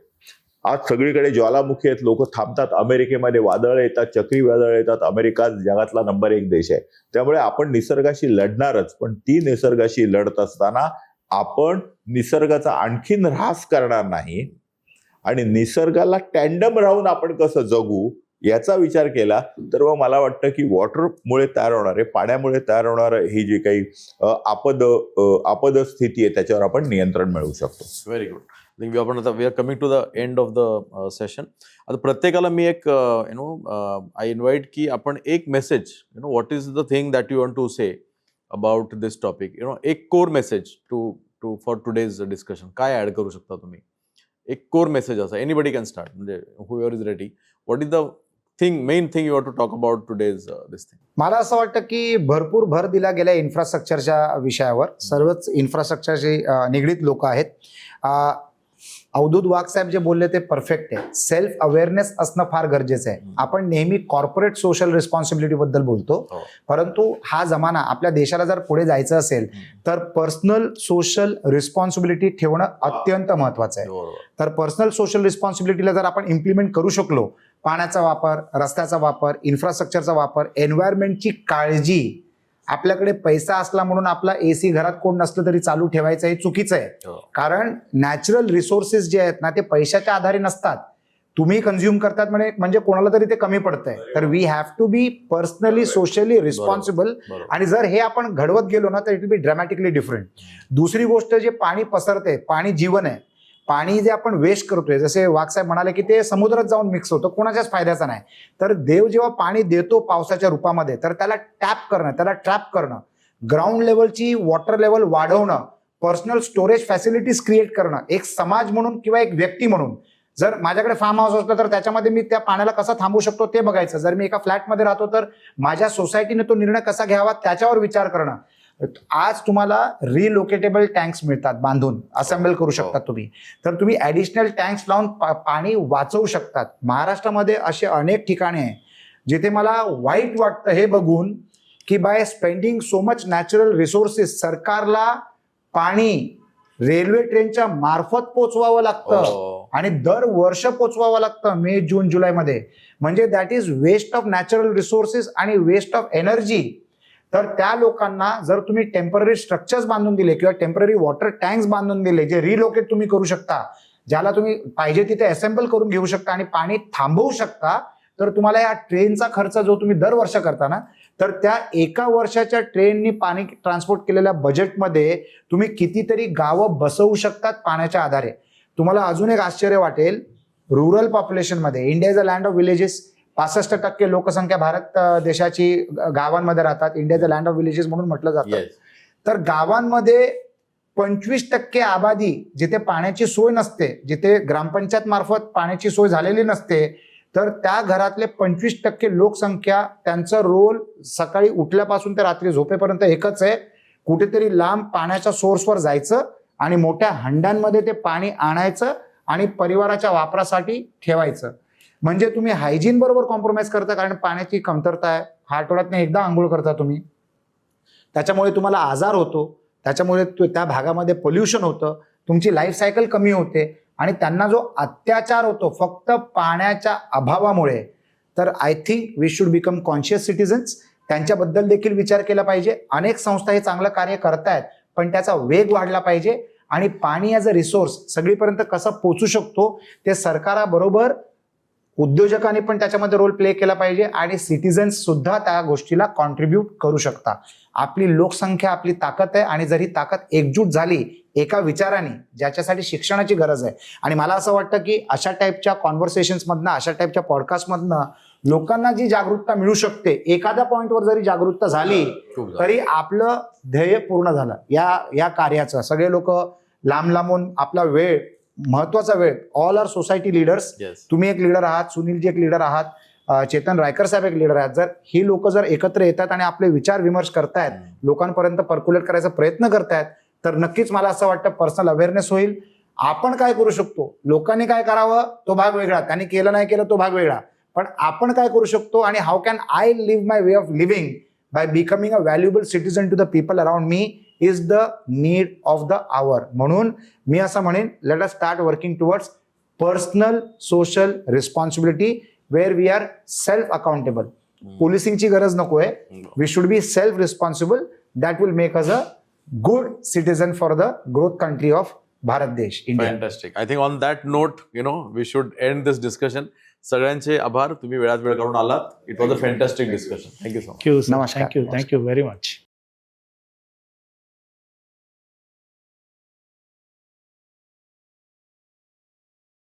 आज सगळीकडे ज्वालामुखी आहेत, लोक थांबतात. अमेरिकेमध्ये वादळ येतात, चक्रीवादळ येतात. अमेरिका जगातला नंबर 1 देश आहे. त्यामुळे आपण निसर्गाशी लढणारच, पण ती निसर्गाशी लढत असताना आपण निसर्गाचा आणखीन ऱ्हास करणार नाही आणि निसर्गाला टँडम राहून आपण कसं जगू याचा विचार केला तर मग मला वाटतं की वॉटरमुळे तयार होणारे, पाण्यामुळे तयार होणारं ही जी काही आपद स्थिती आहे त्याच्यावर आपण नियंत्रण मिळवू शकतो. Very good. आपण आता we are coming to the end of the session. आता प्रत्येकाला मी एक आय इन्व्हाइट की आपण एक message, what is the thing that you want to say about this topic, एक core message to for today's discussion. काय ऍड करू शकता तुम्ही? एक कोर मेसेज असा, एनीबडी कॅन स्टार्ट, म्हणजे whoever is ready. What is the main thing you want to talk about today's this thing? मला असं वाटतं की भरपूर भर दिला गेल्या इन्फ्रास्ट्रक्चरच्या विषयावर. सर्वच इन्फ्रास्ट्रक्चरशी निगडीत लोक आहेत. अवधूत वाघ साहेब जे बोलले ते परफेक्ट आहे. सेल्फ अवेअरनेस असणं फार गरजेचं आहे. आपण नेहमी कॉर्पोरेट सोशल रिस्पॉन्सिबिलिटी बद्दल बोलतो, परंतु हा जमाना आपल्या देशाला जर पुढे जायचं असेल तर पर्सनल सोशल रिस्पॉन्सिबिलिटी ठेवणं अत्यंत महत्वाचं आहे. तर पर्सनल सोशल रिस्पॉन्सिबिलिटीला जर आपण इम्प्लिमेंट करू शकलो, पाण्याचा वापर, रस्त्याचा वापर, इन्फ्रास्ट्रक्चरचा वापर, एन्व्हायरमेंटची काळजी, आपल्याकडे पैसा असला म्हणून आपला AC घरात कोण नसलं तरी चालू ठेवायचं हे चुकीचं आहे. कारण नॅचरल रिसोर्सेस जे आहेत ना ते पैशाच्या आधारे नसतात, तुम्ही कन्झ्युम करतात म्हणजे कोणाला तरी ते कमी पडतंय. तर we have to be personally socially responsible. बरोबर. आणि जर हे आपण घडवत गेलो ना तर it will be dramatically different. दुसरी गोष्ट, जे पाणी पसरते, पाणी जीवन आहे. पाणी जे आपण वेस्ट करतोय, जसे वाघसाहेब म्हणाले की ते समुद्रात जाऊन मिक्स होतं, कोणाच्याच फायद्याचं नाही. तर देव जेव्हा पाणी देतो पावसाच्या रूपामध्ये, तर त्याला टॅप करणं, त्याला ट्रॅप करणं, ग्राउंड लेवलची वॉटर लेवल वाढवणं, पर्सनल स्टोरेज फॅसिलिटीज क्रिएट करणं, एक समाज म्हणून किंवा एक व्यक्ती म्हणून. जर माझ्याकडे फार्म हाऊस असलं तर त्याच्यामध्ये मी त्या पाण्याला कसं थांबवू शकतो ते बघायचं. जर मी एका फ्लॅटमध्ये राहतो तर माझ्या सोसायटीने तो निर्णय कसा घ्यावा त्याच्यावर विचार करणं. आज तुम्हाला रिलोकेटेबल टँक्स मिळतात बांधून, असेंबल करू शकतात तुम्ही. तर तुम्ही ऍडिशनल टँक्स लावून पाणी वाचवू शकतात. महाराष्ट्रामध्ये असे अनेक ठिकाणे आहे जिथे मला वाईट वाटतं हे बघून की by spending so much natural resources सरकारला पाणी रेल्वे ट्रेनच्या मार्फत पोचवावं लागतं आणि दर वर्ष पोचवावं लागतं मे जून जुलैमध्ये. म्हणजे that is waste of natural resources आणि वेस्ट ऑफ एनर्जी. तर त्या लोकांना जर तुम्ही टेम्पररी स्ट्रक्चर्स बांधून दिले किंवा टेम्पररी वॉटर टँक्स बांधून दिले, जे रिलोकेट तुम्ही करू शकता, ज्याला तुम्ही पाहिजे तिथे असेंबल करून घेऊ शकता आणि पाणी थांबवू शकता, तर तुम्हाला या ट्रेनचा खर्च जो तुम्ही दरवर्ष करता ना, तर त्या एका वर्षाच्या ट्रेननी पाणी ट्रान्सपोर्ट केलेल्या बजेटमध्ये तुम्ही कितीतरी गावं बसवू शकतात पाण्याच्या आधारे. तुम्हाला अजून एक आश्चर्य वाटेल, रुरल पॉप्युलेशनमध्ये, India is a land of villages, 65% लोकसंख्या भारत देशाची गावांमध्ये राहतात. India is a land of villages म्हणून म्हटलं जातं. Yes. तर गावांमध्ये 25% आबादी जिथे पाण्याची सोय नसते, जिथे ग्रामपंचायत मार्फत पाण्याची सोय झालेली नसते, तर त्या घरातले 25% लोकसंख्या, त्यांचा रोल सकाळी उठल्यापासून ते रात्री झोपेपर्यंत एकच आहे, कुठेतरी लांब पाण्याच्या सोर्सवर जायचं आणि मोठ्या हंड्यांमध्ये ते पाणी आणायचं आणि परिवाराच्या वापरासाठी ठेवायचं. म्हणजे तुम्ही हायजीन बरोबर कॉम्प्रोमाइज करता, कारण पाण्याची कमतरता आहे. आठवड्यातनं एकदा आंघोळ करता तुम्ही, त्याच्यामुळे तुम्हाला आजार होतो, त्याच्यामुळे त्या भागामध्ये पोल्युशन होतं, तुमची लाईफ सायकल कमी होते आणि त्यांना जो अत्याचार होतो फक्त पाण्याच्या अभावामुळे. तर I think we should become conscious citizens. त्यांच्याबद्दल देखील विचार केला पाहिजे. अनेक संस्था हे चांगलं कार्य करतायत, पण त्याचा वेग वाढला पाहिजे आणि पाणी ॲज अ रिसोर्स सगळीपर्यंत कसं पोचू शकतो ते सरकाराबरोबर उद्योजकांनी पण त्याच्यामध्ये रोल प्ले केला पाहिजे आणि सिटिझन्स सुद्धा त्या गोष्टीला कॉन्ट्रीब्यूट करू शकता. आपली लोकसंख्या आपली ताकद आहे आणि जर ही ताकद एकजूट झाली एका विचाराने, ज्याच्यासाठी शिक्षणाची गरज आहे. आणि मला असं वाटतं की अशा टाईपच्या कॉन्व्हर्सेशन्समधनं, अशा टाईपच्या पॉडकास्टमधनं लोकांना जी जागरूकता मिळू शकते, एखाद्या पॉईंटवर जरी जागरूकता झाली तरी आपलं ध्येय पूर्ण झालं या कार्याचं. सगळे लोक लांब लांबून आपला वेळ, महत्वाचा वेळ, ऑल आर सोसायटी लिडर्स, तुम्ही एक लीडर आहात, सुनीलजी एक लीडर आहात, चेतन रायकर साहेब एक लीडर आहेत. जर ही लोक जर एकत्र येतात आणि आपले विचार विमर्श करतायत, लोकांपर्यंत पर्क्युलेट करायचा प्रयत्न करतायत, तर नक्कीच मला असं वाटतं पर्सनल अवेअरनेस होईल. आपण काय करू शकतो, लोकांनी काय करावं तो भाग वेगळा, त्यांनी केलं नाही केलं तो भाग वेगळा, पण आपण काय करू शकतो आणि how can I live my way of living by becoming a valuable citizen to the people around me is the need of the hour. म्हणून मी असं म्हणेन, let us start working towards personal social responsibility where we are self accountable. पोलिसिंगची गरज नकोय, we should be self responsible. That will make us a good citizen for the growth country of Bharat देश, India. Fantastic. I think on that note we should end this discussion. सगळ्यांचे आभार, तुम्ही वेळात वेळ काढून आलात. It was a fantastic discussion. Thank you so much. Thank you, thank you very much.